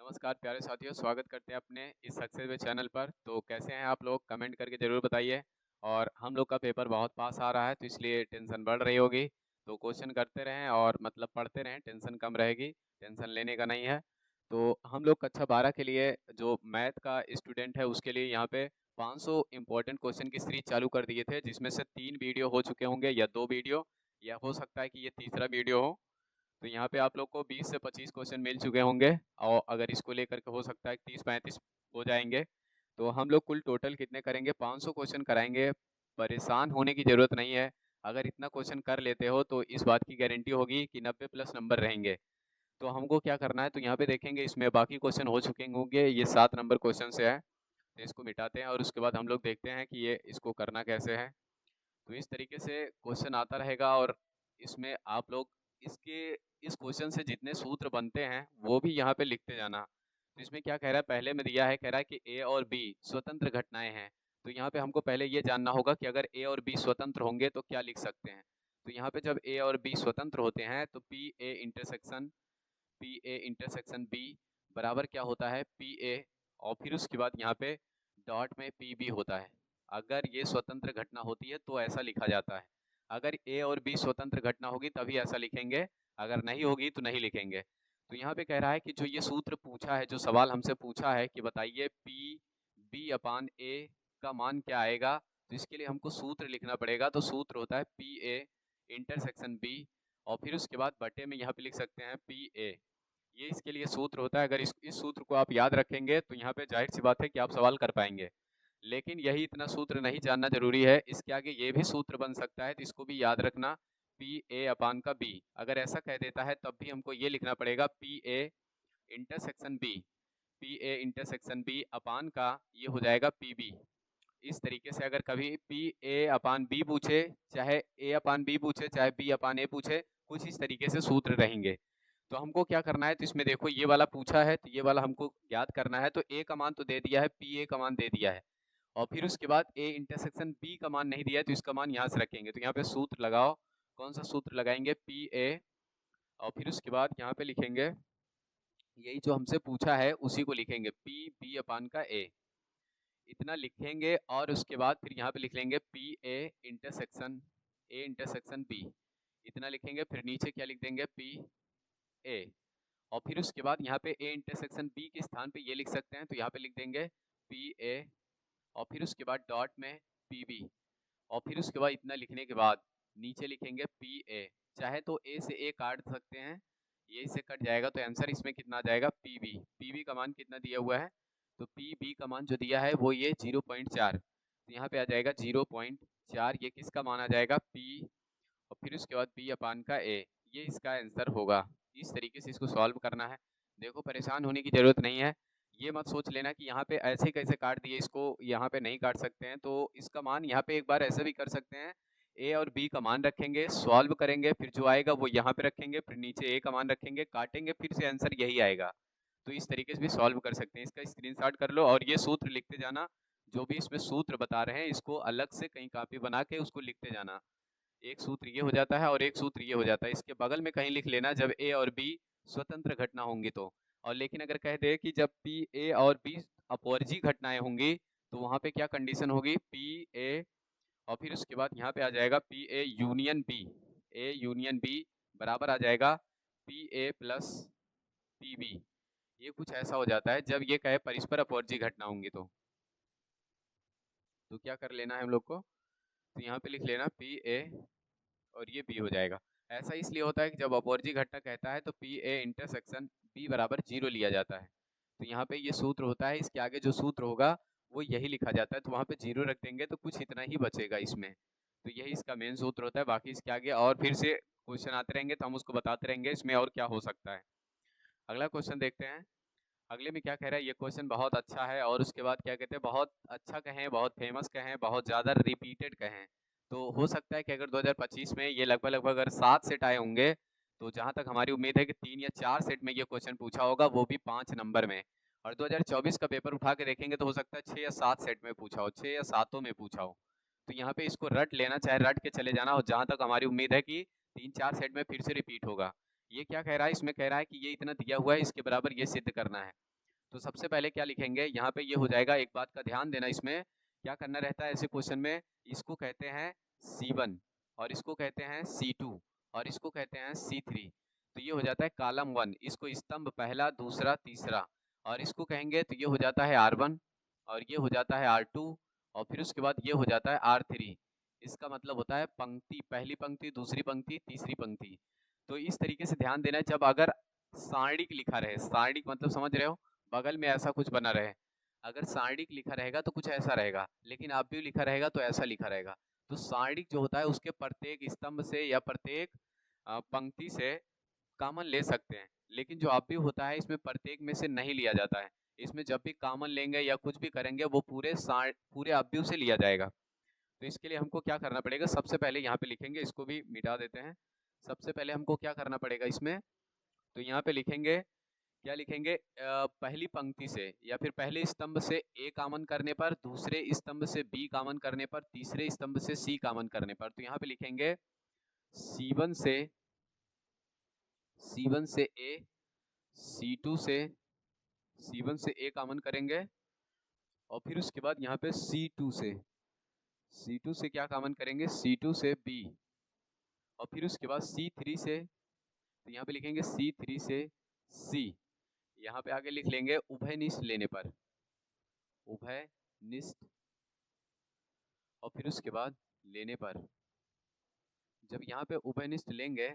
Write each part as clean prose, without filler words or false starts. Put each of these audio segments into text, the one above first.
नमस्कार प्यारे साथियों, स्वागत करते हैं अपने इस सक्सेस वे चैनल पर। तो कैसे हैं आप लोग, कमेंट करके ज़रूर बताइए। और हम लोग का पेपर बहुत पास आ रहा है तो इसलिए टेंशन बढ़ रही होगी। तो क्वेश्चन करते रहें और मतलब पढ़ते रहें, टेंशन कम रहेगी, टेंशन लेने का नहीं है। तो हम लोग कक्षा 12 के लिए जो मैथ का स्टूडेंट है उसके लिए यहाँ पे 500 इम्पोर्टेंट क्वेश्चन की सीरीज चालू कर दिए थे, जिसमें से 3 वीडियो हो चुके होंगे या 2 वीडियो, या हो सकता है कि ये तीसरा वीडियो हो। तो यहाँ पे आप लोग को 20 से 25 क्वेश्चन मिल चुके होंगे और अगर इसको लेकर के हो सकता है 30-35 हो जाएंगे। तो हम लोग कुल टोटल कितने करेंगे, 500 क्वेश्चन कराएंगे। परेशान होने की ज़रूरत नहीं है। अगर इतना क्वेश्चन कर लेते हो तो इस बात की गारंटी होगी कि 90 प्लस नंबर रहेंगे। तो हमको क्या करना है, तो यहाँ पे देखेंगे इसमें बाकी क्वेश्चन हो चुके होंगे, ये 7 नंबर क्वेश्चन से है। तो इसको मिटाते हैं और उसके बाद हम लोग देखते हैं कि ये इसको करना कैसे है। तो इस तरीके से क्वेश्चन आता रहेगा और इसमें आप लोग इसके इस क्वेश्चन से जितने सूत्र बनते हैं वो भी यहाँ पे लिखते जाना। तो इसमें क्या कह रहा है, पहले में दिया है, कह रहा है कि ए और बी स्वतंत्र घटनाएं हैं। तो यहाँ पे हमको पहले ये जानना होगा कि अगर ए और बी स्वतंत्र होंगे तो क्या लिख सकते हैं। तो यहाँ पे जब ए और बी स्वतंत्र होते हैं तो पी ए इंटरसेक्शन बी बराबर क्या होता है, पी ए, और फिर उसके बाद यहाँ पे डॉट में पी बी होता है। अगर ये स्वतंत्र घटना होती है तो ऐसा लिखा जाता है। अगर ए और बी स्वतंत्र घटना होगी तभी ऐसा लिखेंगे, अगर नहीं होगी तो नहीं लिखेंगे। तो यहाँ पे कह रहा है कि जो ये सूत्र पूछा है, जो सवाल हमसे पूछा है कि बताइए पी बी अपान ए का मान क्या आएगा, तो इसके लिए हमको सूत्र लिखना पड़ेगा। तो सूत्र होता है पी ए इंटरसेक्शन बी, और फिर उसके बाद बटे में यहाँ पे लिख सकते हैं पी ए। ये इसके लिए सूत्र होता है। अगर इस सूत्र को आप याद रखेंगे तो यहाँ पे जाहिर सी बात है कि आप सवाल कर पाएंगे। लेकिन यही इतना सूत्र नहीं जानना जरूरी है, इसके आगे ये भी सूत्र बन सकता है, तो इसको भी याद रखना, पी ए अपान का बी। अगर ऐसा कह देता है तब भी हमको ये लिखना पड़ेगा P A intersection B, P A intersection B upon का ये हो जाएगा पी बी। इस तरीके से अगर कभी पी ए अपान बी पूछे, चाहे ए अपान बी पूछे, चाहे बी अपान ए पूछे, कुछ इस तरीके से सूत्र रहेंगे। तो हमको क्या करना है, तो इसमें देखो ये वाला पूछा है तो ये वाला हमको याद करना है। तो ए का मान तो दे दिया है, पी ए का मान दे दिया है, और फिर उसके बाद ए इंटरसेक्शन बी का मान नहीं दिया है तो इसका मान यहाँ से रखेंगे। तो यहाँ पे सूत्र लगाओ, कौन सा सूत्र लगाएंगे, पी ए, और फिर उसके बाद यहाँ पे लिखेंगे यही जो हमसे पूछा है उसी को लिखेंगे, पी बी अपान का ए, इतना लिखेंगे। और उसके बाद फिर यहाँ पे लिख लेंगे पी ए इंटरसेक्शन बी, इतना लिखेंगे। फिर नीचे क्या लिख देंगे, पी ए, और फिर उसके बाद यहाँ पे ए इंटरसेक्शन बी के स्थान पे ये लिख सकते हैं, तो यहाँ पे लिख देंगे पी ए, और फिर उसके बाद डॉट में पी बी, और फिर उसके बाद इतना लिखने के बाद नीचे लिखेंगे पी ए। चाहे तो ए से ए काट सकते हैं, ये से कट जाएगा तो आंसर इसमें कितना आ जाएगा, पी बी। पी बी का मान कितना दिया हुआ है, तो पी बी का मान जो दिया है वो ये 0.4, तो यहाँ पे आ जाएगा 0.4, ये किसका मान आ जाएगा, पी, और फिर उसके बाद बी अपान का ए, ये इसका आंसर होगा। इस तरीके से इसको सॉल्व करना है। देखो परेशान होने की ज़रूरत नहीं है, ये मत सोच लेना कि यहाँ पे ऐसे कैसे काट दिए, इसको यहाँ पे नहीं काट सकते हैं। तो इसका मान यहाँ पे एक बार ऐसे भी कर सकते हैं, ए और बी का मान रखेंगे, सॉल्व करेंगे, फिर जो आएगा वो यहाँ पे रखेंगे, फिर नीचे ए का मान रखेंगे, काटेंगे, फिर से आंसर यही आएगा। तो इस तरीके से भी सॉल्व कर सकते हैं। इसका स्क्रीनशॉट कर लो और ये सूत्र लिखते जाना, जो भी इसमें सूत्र बता रहे हैं इसको अलग से कहीं कॉपी बना के उसको लिखते जाना। एक सूत्र ये हो जाता है और एक सूत्र ये हो जाता है, इसके बगल में कहीं लिख लेना जब ए और बी स्वतंत्र घटना होंगी तो। और लेकिन अगर कह दे कि जब पी ए और बी अपवर्जी घटनाएं होंगी तो वहां पे क्या कंडीशन होगी, पी ए, और फिर उसके बाद यहाँ पे आ जाएगा P A union B, A union B बराबर आ जाएगा P A plus P B. ये कुछ ऐसा हो जाता है जब ये कहे परस्पर अपवर्जी घटना होंगी तो क्या कर लेना है हम लोग को, तो यहाँ पे लिख लेना पी ए और ये बी हो जाएगा। ऐसा इसलिए होता है कि जब अपवर्जी घटना कहता है तो पी ए इंटरसेक्शन बी बराबर 0 लिया जाता है। तो यहाँ पे ये सूत्र होता है, इसके आगे जो सूत्र होगा वो यही लिखा जाता है, तो वहाँ पे 0 रख देंगे तो कुछ इतना ही बचेगा इसमें। तो यही इसका मेन सूत्र होता है। बाकी इसके आगे और फिर से क्वेश्चन आते रहेंगे तो हम उसको बताते रहेंगे इसमें और क्या हो सकता है। अगला क्वेश्चन देखते हैं। अगले में क्या कह रहा है, ये क्वेश्चन बहुत अच्छा है और उसके बाद क्या कहते हैं, बहुत अच्छा कहें, बहुत फेमस कहें, बहुत ज़्यादा रिपीटेड कहें। तो हो सकता है कि अगर 2025 में ये लगभग लगभग अगर 7 सेट आए होंगे तो जहाँ तक हमारी उम्मीद है कि 3 या 4 सेट में ये क्वेश्चन पूछा होगा, वो भी 5 नंबर में। और 2024 का पेपर उठा के देखेंगे तो हो सकता है 6 या 7 सेट में पूछा हो, 6 या 7 में पूछा हो। तो यहाँ पे इसको रट लेना, चाहे रट के चले जाना, और जहाँ तक हमारी उम्मीद है कि 3-4 सेट में फिर से रिपीट होगा। ये क्या कह रहा है, इसमें कह रहा है कि ये इतना दिया हुआ है, इसके बराबर ये सिद्ध करना है। तो सबसे पहले क्या लिखेंगे, यहाँ पे ये हो जाएगा। एक बात का ध्यान देना, इसमें क्या करना रहता है ऐसे क्वेश्चन में, इसको कहते हैं C1 और इसको कहते हैं C2 और इसको कहते हैं C3। तो ये हो जाता है कॉलम 1, इसको स्तंभ पहला, दूसरा, तीसरा। और इसको कहेंगे तो ये हो जाता है R1 और ये हो जाता है R2 और फिर उसके बाद ये हो जाता है R3। इसका मतलब होता है पंक्ति, पहली पंक्ति, दूसरी पंक्ति, तीसरी पंक्ति। तो इस तरीके से ध्यान देना, जब अगर सारणिक लिखा रहे, सारणिक मतलब समझ रहे हो, बगल में ऐसा कुछ बना रहे, अगर सारणिक लिखा रहेगा तो कुछ ऐसा रहेगा, लेकिन आप भी लिखा रहेगा तो ऐसा लिखा रहेगा। तो सारणिक जो होता है उसके प्रत्येक स्तंभ से या प्रत्येक पंक्ति से कॉमन ले सकते हैं, लेकिन जो आप भी होता है इसमें प्रत्येक में से नहीं लिया जाता है। इसमें जब भी कॉमन लेंगे या कुछ भी करेंगे वो पूरे अवयव से लिया जाएगा। तो इसके लिए हमको क्या करना पड़ेगा, सबसे पहले यहाँ पे लिखेंगे, इसको भी मिटा देते हैं। सबसे पहले हमको क्या करना पड़ेगा इसमें, तो यहाँ पे लिखेंगे, क्या लिखेंगे, पहली पंक्ति से या फिर पहले स्तंभ से ए कॉमन करने पर, दूसरे स्तंभ से बी कॉमन करने पर, तीसरे स्तंभ से सी कॉमन करने पर। तो यहाँ पे लिखेंगे C1 से ए, C2 से ए कॉमन करेंगे और फिर उसके बाद यहाँ पे C2 से क्या कॉमन करेंगे, C2 से बी और फिर उसके बाद C3 से, तो यहाँ पे लिखेंगे C3 से सी। यहाँ पे आगे लिख लेंगे उभयनिष्ठ लेने पर, उभयनिष्ठ और फिर उसके बाद लेने पर। जब यहाँ पे उभयनिष्ठ लेंगे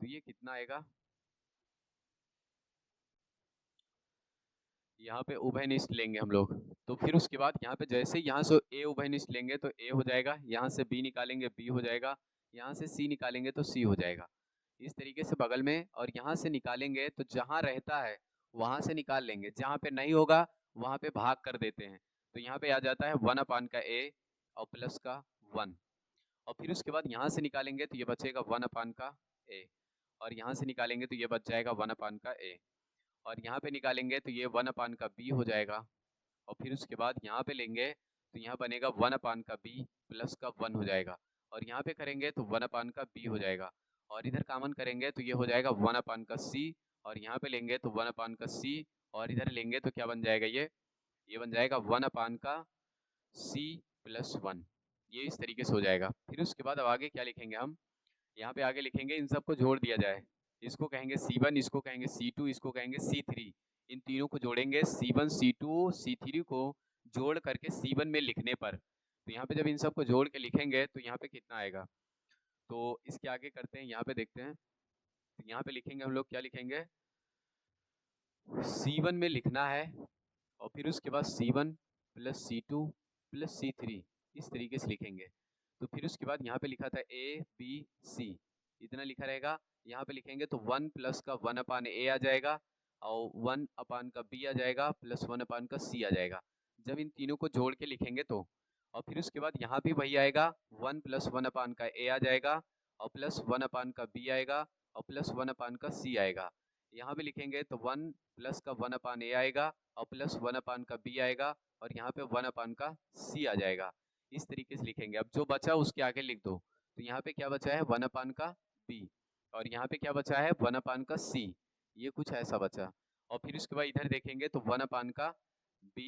तो ये कितना आएगा, यहाँ पे उभयनिष्ठ लेंगे हम लोग, तो फिर उसके बाद यहाँ पे जैसे यहाँ से ए उभयनिष्ठ लेंगे तो ए हो जाएगा, यहाँ से बी निकालेंगे बी हो जाएगा, यहाँ से सी निकालेंगे तो सी हो जाएगा। इस तरीके से बगल में, और यहाँ से निकालेंगे तो जहाँ रहता है वहाँ से निकाल लेंगे, जहाँ पे नहीं होगा वहाँ पे भाग कर देते हैं। तो यहाँ पे आ जाता है 1 का ए और प्लस का 1 और फिर उसके बाद यहाँ से निकालेंगे तो ये बचेगा 1 का ए और यहाँ से निकालेंगे तो ये बच जाएगा 1 का ए और यहाँ पे निकालेंगे तो ये 1 का बी हो जाएगा और फिर उसके बाद यहाँ पे लेंगे तो यहाँ बनेगा 1 का बी प्लस का 1 हो जाएगा और यहाँ पे करेंगे तो 1 का बी हो जाएगा और इधर कॉमन करेंगे तो ये हो जाएगा 1 का सी और यहाँ पे लेंगे तो 1 का सी और इधर लेंगे तो क्या बन जाएगा, ये बन जाएगा 1 का सी प्लस 1। ये इस तरीके से हो जाएगा। फिर उसके बाद अब आगे क्या लिखेंगे हम, यहाँ पे आगे लिखेंगे इन सबको जोड़ दिया जाए, इसको कहेंगे C1, इसको कहेंगे C2, इसको कहेंगे C3। इन तीनों को जोड़ेंगे, C1 C2 C3 को जोड़ करके C1 में लिखने पर, तो यहाँ पे जब इन सबको जोड़ के लिखेंगे तो यहाँ पे कितना आएगा। तो इसके आगे करते हैं, यहाँ पे देखते हैं। तो यहाँ पे लिखेंगे हम लोग, क्या लिखेंगे, C1 में लिखना है और फिर उसके बाद C1 plus C2 plus C3 इस तरीके से लिखेंगे। तो फिर उसके बाद यहाँ पे लिखा था A B C, इतना लिखा रहेगा। यहाँ पे लिखेंगे तो 1 प्लस का 1/A आ जाएगा और 1 का B आ जाएगा प्लस 1 का C आ जाएगा। जब इन तीनों को जोड़ के लिखेंगे तो, और फिर उसके बाद यहाँ भी वही आएगा, 1 प्लस 1 का A आ जाएगा और प्लस 1 का B आएगा और प्लस 1 का C आएगा। यहाँ भी लिखेंगे तो 1 प्लस का 1/A आएगा और प्लस 1 का B आएगा और यहाँ पे 1 का C आ जाएगा। इस तरीके से लिखेंगे। अब जो बचा उसके आगे लिख दो। तो यहाँ पे क्या बचा है, 1 का B और यहाँ पे क्या बचा है, 1 का C। ये कुछ ऐसा बचा और फिर उसके बाद इधर देखेंगे तो 1 का B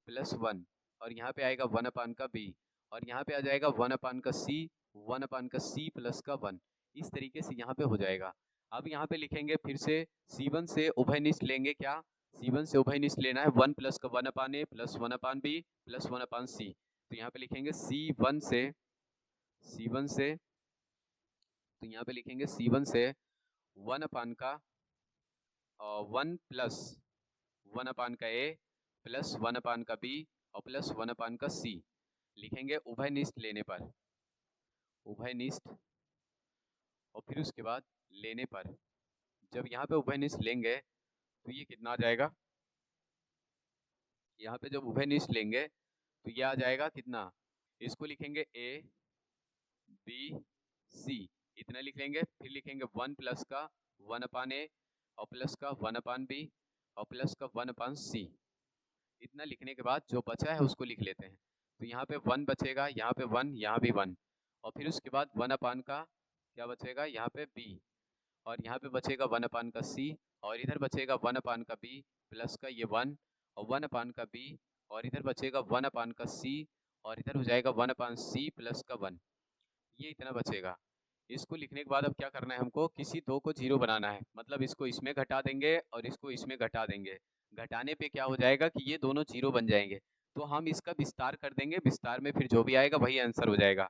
प्लस 1 और यहाँ पे आएगा 1 का B और यहाँ पे आ जाएगा 1 का C, 1 का C प्लस का 1। इस तरीके से यहाँ पे हो जाएगा। अब यहाँ पे लिखेंगे फिर से, C1 से उभयनिष्ठ लेंगे, क्या C1 से उभयनिष्ठ लेना है, 1 प्लस का 1/A plus 1/B plus 1/C। तो यहाँ पे लिखेंगे C1 से तो यहाँ पे लिखेंगे C1 से 1 का 1 प्लस 1 का A प्लस 1 का B और प्लस 1 का C लिखेंगे उभयनिष्ठ लेने पर, उभयनिष्ठ और फिर उसके बाद लेने पर। जब यहाँ पे उभयनिष्ठ लेंगे तो ये कितना आ जाएगा, यहाँ पे जब उभयनिष्ठ लेंगे तो ये आ जाएगा कितना, इसको लिखेंगे A B C इतना लिख लेंगे। फिर लिखेंगे 1 प्लस का 1/A और प्लस का 1/B और प्लस का 1/C। इतना लिखने के बाद जो बचा है उसको लिख लेते हैं। तो यहाँ पे 1 बचेगा, यहाँ पे 1, यहाँ भी 1 और फिर उसके बाद 1 का क्या बचेगा, यहाँ पे B और यहाँ पे बचेगा 1 का C और इधर बचेगा 1 अपान का b प्लस का ये 1 और 1 अपान का b और इधर बचेगा 1 अपान का c और इधर हो जाएगा 1 अपान c प्लस का 1। ये इतना बचेगा। इसको लिखने के बाद अब क्या करना है, हमको किसी दो को जीरो बनाना है, मतलब इसको इसमें घटा देंगे और इसको इसमें घटा देंगे। घटाने पे क्या हो जाएगा कि ये दोनों जीरो बन जाएंगे, तो हम इसका विस्तार कर देंगे, विस्तार में फिर जो भी आएगा वही आंसर हो जाएगा।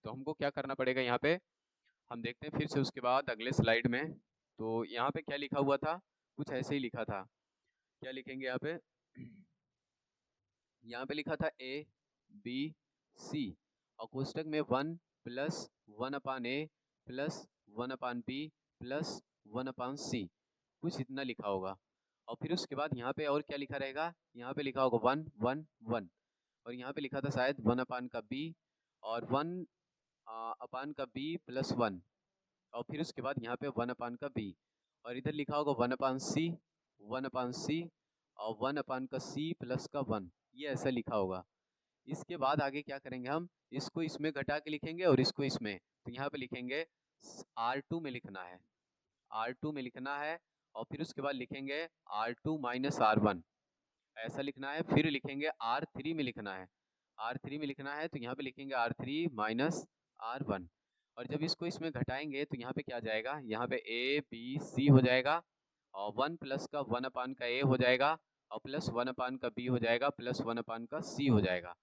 तो हमको क्या करना पड़ेगा, यहाँ पे हम देखते हैं फिर से उसके बाद अगले स्लाइड में। तो यहाँ पे क्या लिखा हुआ था, कुछ ऐसे ही लिखा था। क्या लिखेंगे यहाँ पे, यहाँ पे लिखा था a b c और कोष्टक में 1 प्लस 1 अपान ए प्लस 1 अपान बी प्लस 1 अपान सी, कुछ इतना लिखा होगा। और फिर उसके बाद यहाँ पे और क्या लिखा रहेगा, यहाँ पे लिखा होगा 1 1 1 और यहाँ पे लिखा था शायद 1 अपान का b और 1 अपान का b प्लस 1 और फिर उसके बाद यहाँ पे 1 अपान का b और इधर लिखा होगा 1 अपान सी 1 अपान सी और 1 अपान का c प्लस का 1, ये ऐसा लिखा होगा। इसके बाद आगे क्या करेंगे, हम इसको इसमें घटा के लिखेंगे और इसको इसमें, तो यहाँ पे लिखेंगे R2 में लिखना है, R2 में लिखना है और फिर उसके बाद लिखेंगे R2 माइनस R1 ऐसा लिखना है। फिर लिखेंगे R3 में लिखना है, R3 में लिखना है तो यहाँ पे लिखेंगे R3 माइनस R1 और जब इसको इसमें घटाएंगे तो यहाँ पे क्या जाएगा, यहाँ पे A B C हो जाएगा और 1 प्लस का 1 अपान का A हो जाएगा और प्लस 1 अपान का B हो जाएगा प्लस 1 अपान का C हो जाएगा।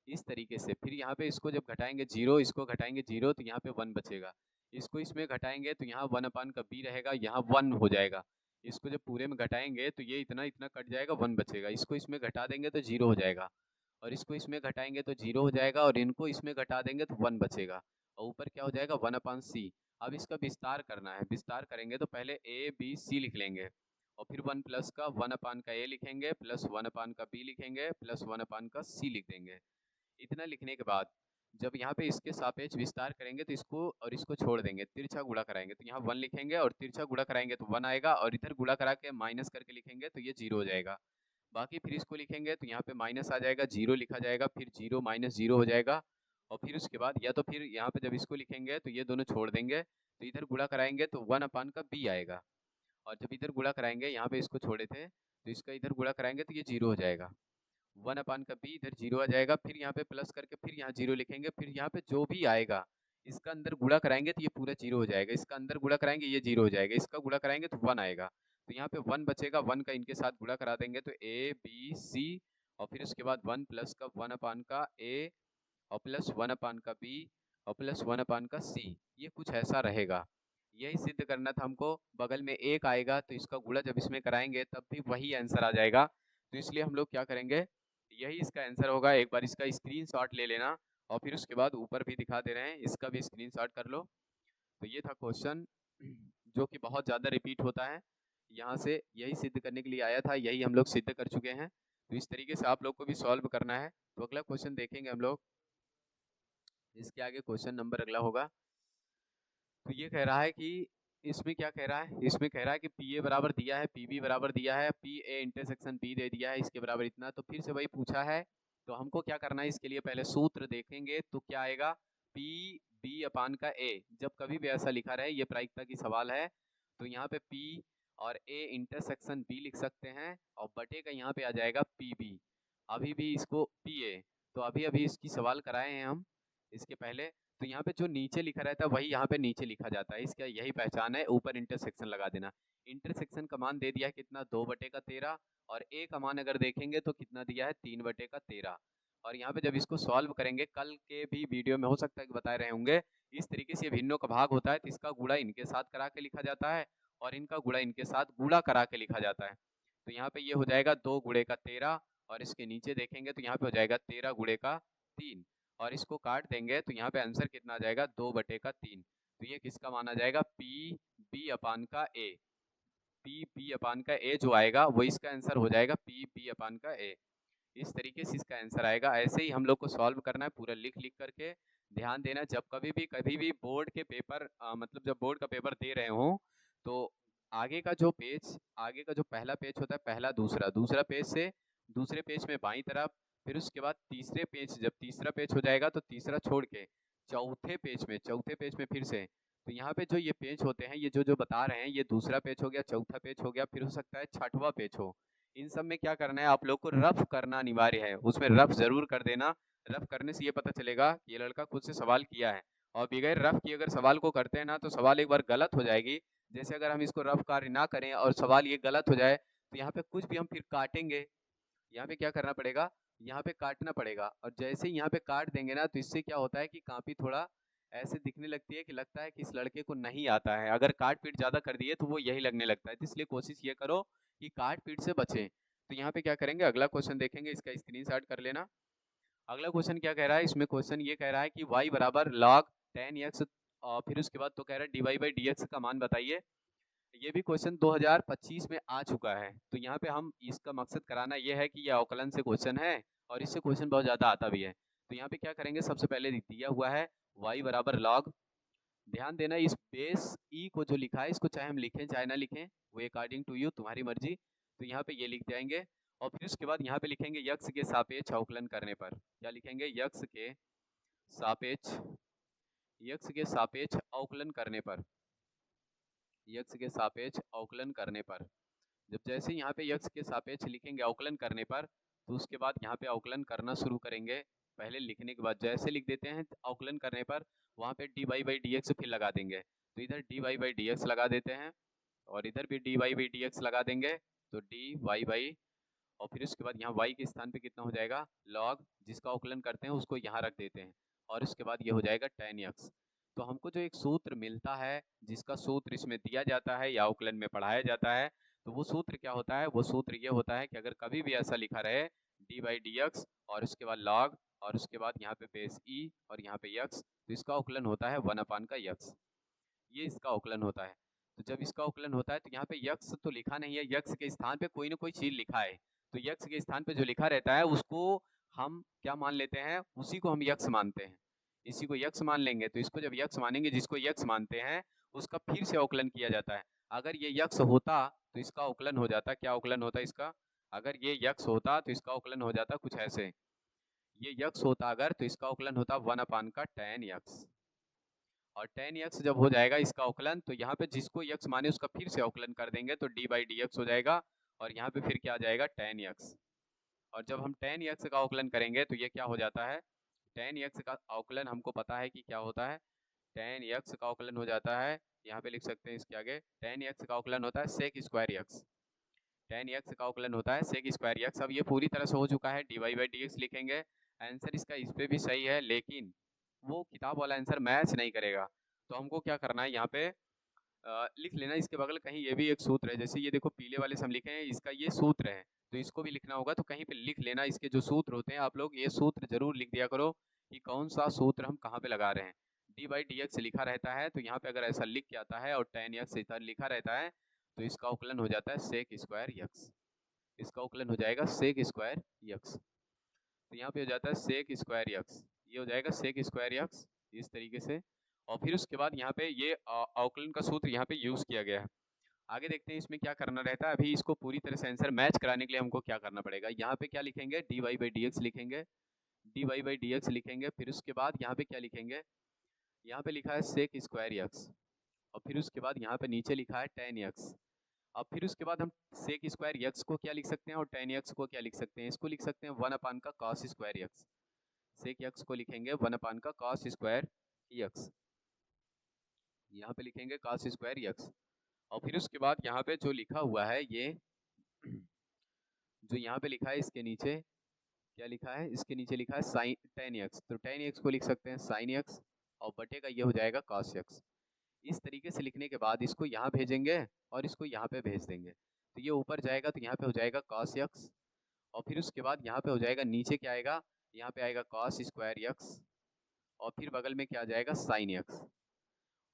इस तरीके से फिर यहाँ पे इसको जब घटाएंगे 0, इसको घटाएंगे 0 तो यहाँ पे 1 बचेगा। इसको इसमें घटाएंगे तो यहाँ 1 अपान का b रहेगा, यहाँ 1 हो जाएगा। इसको जब पूरे में घटाएंगे तो ये इतना इतना कट जाएगा, 1 बचेगा। इसको इसमें घटा देंगे तो 0 हो जाएगा और इसको इसमें घटाएंगे तो 0 हो जाएगा और इनको इसमें घटा देंगे तो 1 बचेगा और ऊपर क्या हो जाएगा 1 अपान सी। अब इसका विस्तार करना है, विस्तार करेंगे तो पहले a b c लिख लेंगे और फिर 1 प्लस का 1 अपान का a लिखेंगे प्लस 1 अपान का b लिखेंगे प्लस 1 अपान का c लिख देंगे। इतना लिखने के बाद जब यहाँ पे इसके सापेक्ष विस्तार करेंगे तो इसको और इसको छोड़ देंगे, तिरछा गुणा कराएंगे तो यहाँ 1 लिखेंगे और तिरछा गुणा कराएंगे तो 1 आएगा और इधर गुणा करा के माइनस करके लिखेंगे तो ये 0 हो जाएगा। बाकी फिर इसको लिखेंगे तो यहाँ पे माइनस आ जाएगा, 0 लिखा जाएगा, फिर 0 माइनस 0 हो जाएगा और फिर उसके बाद या तो फिर यहाँ पे जब इसको लिखेंगे तो ये दोनों छोड़ देंगे तो इधर गुणा कराएंगे तो 1 अपान का b आएगा और जब इधर गुणा कराएंगे यहाँ पे इसको छोड़े थे तो इसका इधर गुणा कराएंगे तो ये 0 हो जाएगा। 1 अपान का b इधर 0 आ जाएगा, फिर यहाँ पे प्लस करके फिर यहाँ 0 लिखेंगे, फिर यहाँ पे जो भी आएगा इसका अंदर गुणा कराएंगे तो ये पूरा 0 हो जाएगा, इसका अंदर गुणा कराएंगे ये 0 हो जाएगा, इसका गुणा कराएंगे तो 1 आएगा। तो यहाँ पे 1 बचेगा, 1 का इनके साथ गुणा करा देंगे तो a b c और फिर उसके बाद 1 प्लस का 1 अपान का a और प्लस 1 अपान का b और प्लस 1 अपान का c, ये कुछ ऐसा रहेगा। यही सिद्ध करना था हमको। बगल में 1 आएगा तो इसका गुणा जब इसमें कराएंगे तब भी वही आंसर आ जाएगा। तो इसलिए हम लोग क्या करेंगे, यही इसका आंसर होगा। एक बार इसका स्क्रीनशॉट ले लेना और फिर उसके बाद ऊपर भी दिखा दे रहे हैं, इसका भी स्क्रीनशॉट कर लो। तो ये था क्वेश्चन जो कि बहुत ज़्यादा रिपीट होता है, यहाँ से यही सिद्ध करने के लिए आया था, यही हम लोग सिद्ध कर चुके हैं। तो इस तरीके से आप लोग को भी सॉल्व करना है। तो अगला क्वेश्चन देखेंगे हम लोग, इसके आगे क्वेश्चन नंबर अगला होगा। तो ये कह रहा है कि इसमें क्या कह रहा है, इसमें कह रहा है कि पी ए बराबर दिया है, पी बी बराबर दिया है, पी ए इंटरसेक्शन बी दे दिया है, इसके बराबर इतना। तो फिर से वही पूछा है, तो हमको क्या करना है, इसके लिए पहले सूत्र देखेंगे तो क्या आएगा, पी बी अपान का ए। जब कभी भी ऐसा लिखा रहे, ये प्रायिकता की सवाल है, तो यहाँ पे पी और ए इंटरसेक्शन बी लिख सकते हैं और बटे का यहाँ पे आ जाएगा पी बी। अभी भी इसको पी ए, तो अभी अभी इसकी सवाल कराए हैं हम इसके पहले। तो यहाँ पे जो नीचे लिखा रहता है वही यहाँ पे नीचे लिखा जाता है, इसका यही पहचान है, ऊपर इंटरसेक्शन लगा देना। इंटरसेक्शन का मान दे दिया है कितना, 2/13 और ए का मान अगर देखेंगे तो कितना दिया है, 3/13। और यहाँ पे जब इसको सॉल्व करेंगे, कल के भी वीडियो में हो सकता है कि बताए रहे होंगे, इस तरीके से भिन्नों का भाग होता है तो इसका गुणा इनके साथ करा के लिखा जाता है और इनका गुणा इनके साथ गुणा करा के लिखा जाता है। तो यहाँ पे ये हो जाएगा 2 गुणे का 13 और इसके नीचे देखेंगे तो यहाँ पे हो जाएगा 13 गुणे का 3 और इसको काट देंगे तो यहाँ पे आंसर कितना आ जाएगा, 2/3। तो ये किसका माना जाएगा, पी बी अपान का ए। पी बी अपान का ए जो आएगा वो इसका आंसर हो जाएगा, पी बी अपान का ए। इस तरीके से इसका आंसर आएगा। ऐसे ही हम लोग को सॉल्व करना है, पूरा लिख लिख करके। ध्यान देना, जब कभी भी बोर्ड के पेपर मतलब जब बोर्ड का पेपर दे रहे हो तो आगे का जो पेज, आगे का जो पहला पेज होता है, पहला दूसरा, दूसरा पेज से दूसरे पेज में बाईं तरफ, फिर उसके बाद तीसरे पेज, जब तीसरा पेज हो जाएगा तो तीसरा छोड़ के चौथे पेज में फिर से तो यहाँ पे जो ये पेज होते हैं, ये जो बता रहे हैं, ये दूसरा पेज हो गया, चौथा पेज हो गया, फिर हो सकता है छठवां पेज हो। इन सब में क्या करना है, आप लोग को रफ करना अनिवार्य है, उसमें रफ जरूर कर देना। रफ करने से ये पता चलेगा कि ये लड़का खुद से सवाल किया है। और बगैर रफ किए अगर सवाल को करते हैं ना, तो सवाल एक बार गलत हो जाएगी। जैसे अगर हम इसको रफ कार्य ना करें और सवाल ये गलत हो जाए, तो यहाँ पे कुछ भी हम फिर काटेंगे, यहाँ पे क्या करना पड़ेगा, यहाँ पे काटना पड़ेगा। और जैसे ही यहाँ पे काट देंगे ना, तो इससे क्या होता है कि कॉपी थोड़ा ऐसे दिखने लगती है कि लगता है कि इस लड़के को नहीं आता है। अगर काट पीट ज़्यादा कर दिए तो वो यही लगने लगता है। तो इसलिए कोशिश ये करो कि काट पीट से बचें। तो यहाँ पे क्या करेंगे, अगला क्वेश्चन देखेंगे, इसका स्क्रीनशॉट कर लेना। अगला क्वेश्चन क्या कह रहा है, इसमें क्वेश्चन ये कह रहा है कि y बराबर log 10x, और फिर उसके बाद तो कह रहा है dy बाई dx का मान बताइए। ये भी क्वेश्चन 2025 में आ चुका है। तो यहाँ पे हम इसका मकसद कराना ये है कि ये अवकलन से क्वेश्चन है और इससे क्वेश्चन बहुत ज़्यादा आता भी है। तो यहाँ पे क्या करेंगे, सबसे पहले दिया हुआ है y बराबर log, ध्यान देना इस बेस ई को जो लिखा है, इसको चाहे हम लिखें चाहे ना लिखें, वो अकॉर्डिंग टू यू, तुम्हारी मर्जी। तो यहाँ पे ये लिख जाएंगे और फिर उसके बाद यहाँ पे लिखेंगे यक्स के सापेक्ष अवकलन करने पर। क्या लिखेंगे, यक्स के सापेक्ष, यक्स के सापेक्ष अवकलन करने पर, यक्स के सापेक्ष अवकलन करने पर। जब जैसे यहाँ पे यक्स के सापेक्ष लिखेंगे अवकलन करने पर, तो उसके बाद यहाँ पे अवकलन करना शुरू करेंगे। पहले लिखने के बाद जैसे लिख देते हैं अवकलन करने पर, वहाँ पे d Y by D x फिर लगा देंगे। तो इधर d Y by D x लगा देते हैं और इधर भी d Y by D x लगा देंगे। तो डी वाई बाई, और फिर उसके बाद यहाँ y के स्थान पे कितना हो जाएगा, log, जिसका अवकलन करते हैं उसको यहाँ रख देते हैं, और उसके बाद ये हो जाएगा tan x। तो हमको जो एक सूत्र मिलता है, जिसका सूत्र इसमें दिया जाता है या अवकलन में पढ़ाया जाता है, तो वो सूत्र क्या होता है, वो सूत्र ये होता है कि अगर कभी भी ऐसा लिखा रहे डी बाई डी एक्स और उसके बाद log और उसके बाद यहाँ पे बेस e और यहाँ पे x, तो इसका अवकलन होता है 1 का x। ये इसका अवकलन होता है। तो जब इसका अवकलन होता है तो यहाँ पे यक्स तो लिखा नहीं है, यक्स के स्थान पे कोई ना कोई चीज लिखा है। तो यक्स के स्थान पे जो लिखा रहता है उसको हम क्या मान लेते हैं, उसी को हम यक्स मानते हैं। इसी को यक्स मान लेंगे। तो इसको जब यक्स मानेंगे, जिसको यक्स मानते हैं, उसका फिर से अवकलन किया जाता है। अगर ये यक्स होता तो इसका अवकलन हो जाता, क्या अवकलन होता इसका, अगर ये यक्स होता तो इसका अवकलन हो जाता कुछ ऐसे, ये यक्स होता अगर, तो इसका अवकलन होता 1 का tan यक्स। और tan x जब हो जाएगा इसका अवकलन, तो यहाँ पे जिसको x माने उसका फिर से अवकलन कर देंगे, तो d बाई डी हो जाएगा। और यहाँ पे फिर क्या आ जाएगा, tan x। और जब हम tan x का अवकलन करेंगे तो ये क्या हो जाता है, tan x का अवकलन हमको पता है कि क्या होता है, tan x का अवकलन हो जाता है, यहाँ पे लिख सकते हैं इसके आगे, tan x का अवकलन होता है sec square x। tan x का अवकलन होता है sec स्क्वायर x। अब ये पूरी तरह से हो चुका है, dy बाई डी लिखेंगे। आंसर इसका इस पे भी सही है, लेकिन वो किताब वाला आंसर मैच नहीं करेगा। तो हमको क्या करना है, यहाँ पे लिख लेना इसके बगल कहीं, ये भी एक सूत्र है। जैसे ये देखो पीले वाले से हम लिखे हैं, इसका ये सूत्र है, तो इसको भी लिखना होगा। तो कहीं पे लिख लेना इसके जो सूत्र होते हैं, आप लोग ये सूत्र जरूर लिख दिया करो कि कौन सा सूत्र हम कहाँ पे लगा रहे हैं। डी बाई डी एक्स लिखा रहता है, तो यहाँ पे अगर ऐसा लिख के आता है और tan एक्स इधर लिखा रहता है, तो इसका अवकलन हो जाता है सेक स्क्वायर यक्स। इसका अवकलन हो जाएगा सेक स्क्वायर यक्स। तो यहाँ पे हो जाता है सेक स्क्वायर यक्स, ये हो जाएगा सेक स्क्वायर यक्स इस तरीके से। और फिर उसके बाद यहाँ पे ये अवकलन का सूत्र यहाँ पे यूज किया गया है। आगे देखते हैं इसमें क्या करना रहता है। अभी इसको पूरी तरह से आंसर मैच कराने के लिए हमको क्या करना पड़ेगा, यहाँ पे क्या लिखेंगे, D Y by D X लिखेंगे, D Y by D X लिखेंगे। फिर उसके बाद यहाँ पे क्या लिखेंगे, यहाँ पे लिखा है सेक स्क्वायर यक्स, और फिर उसके बाद यहाँ पे नीचे लिखा है tan यक्स। अब फिर उसके बाद हम सेक स्क्वायर यक्स को क्या लिख सकते हैं और tan यक्स को क्या लिख सकते हैं, इसको लिख सकते हैं 1 का cos स्क्वायर यक्स। सेक यक्स को लिखेंगे 1 का cos स्क्वायर यक्स, यहाँ पे लिखेंगे cos स्क्वायर यक्स। और फिर उसके बाद यहाँ पे जो लिखा हुआ है, ये जो यहाँ पे लिखा है इसके नीचे क्या लिखा है, इसके नीचे लिखा है साइन tan यक्स, तो tan यक्स को लिख सकते हैं sin यक्स, और बटे का ये हो जाएगा cos यक्स। इस तरीके से लिखने के बाद इसको यहाँ भेजेंगे और इसको यहाँ पे भेज देंगे, तो ये ऊपर जाएगा तो यहाँ पे हो जाएगा cos यक्स। और फिर उसके बाद यहाँ पे हो जाएगा, नीचे क्या आएगा, यहाँ पे आएगा cos स्क्वायर यक्स, और फिर बगल में क्या आ जाएगा, sin यक्स।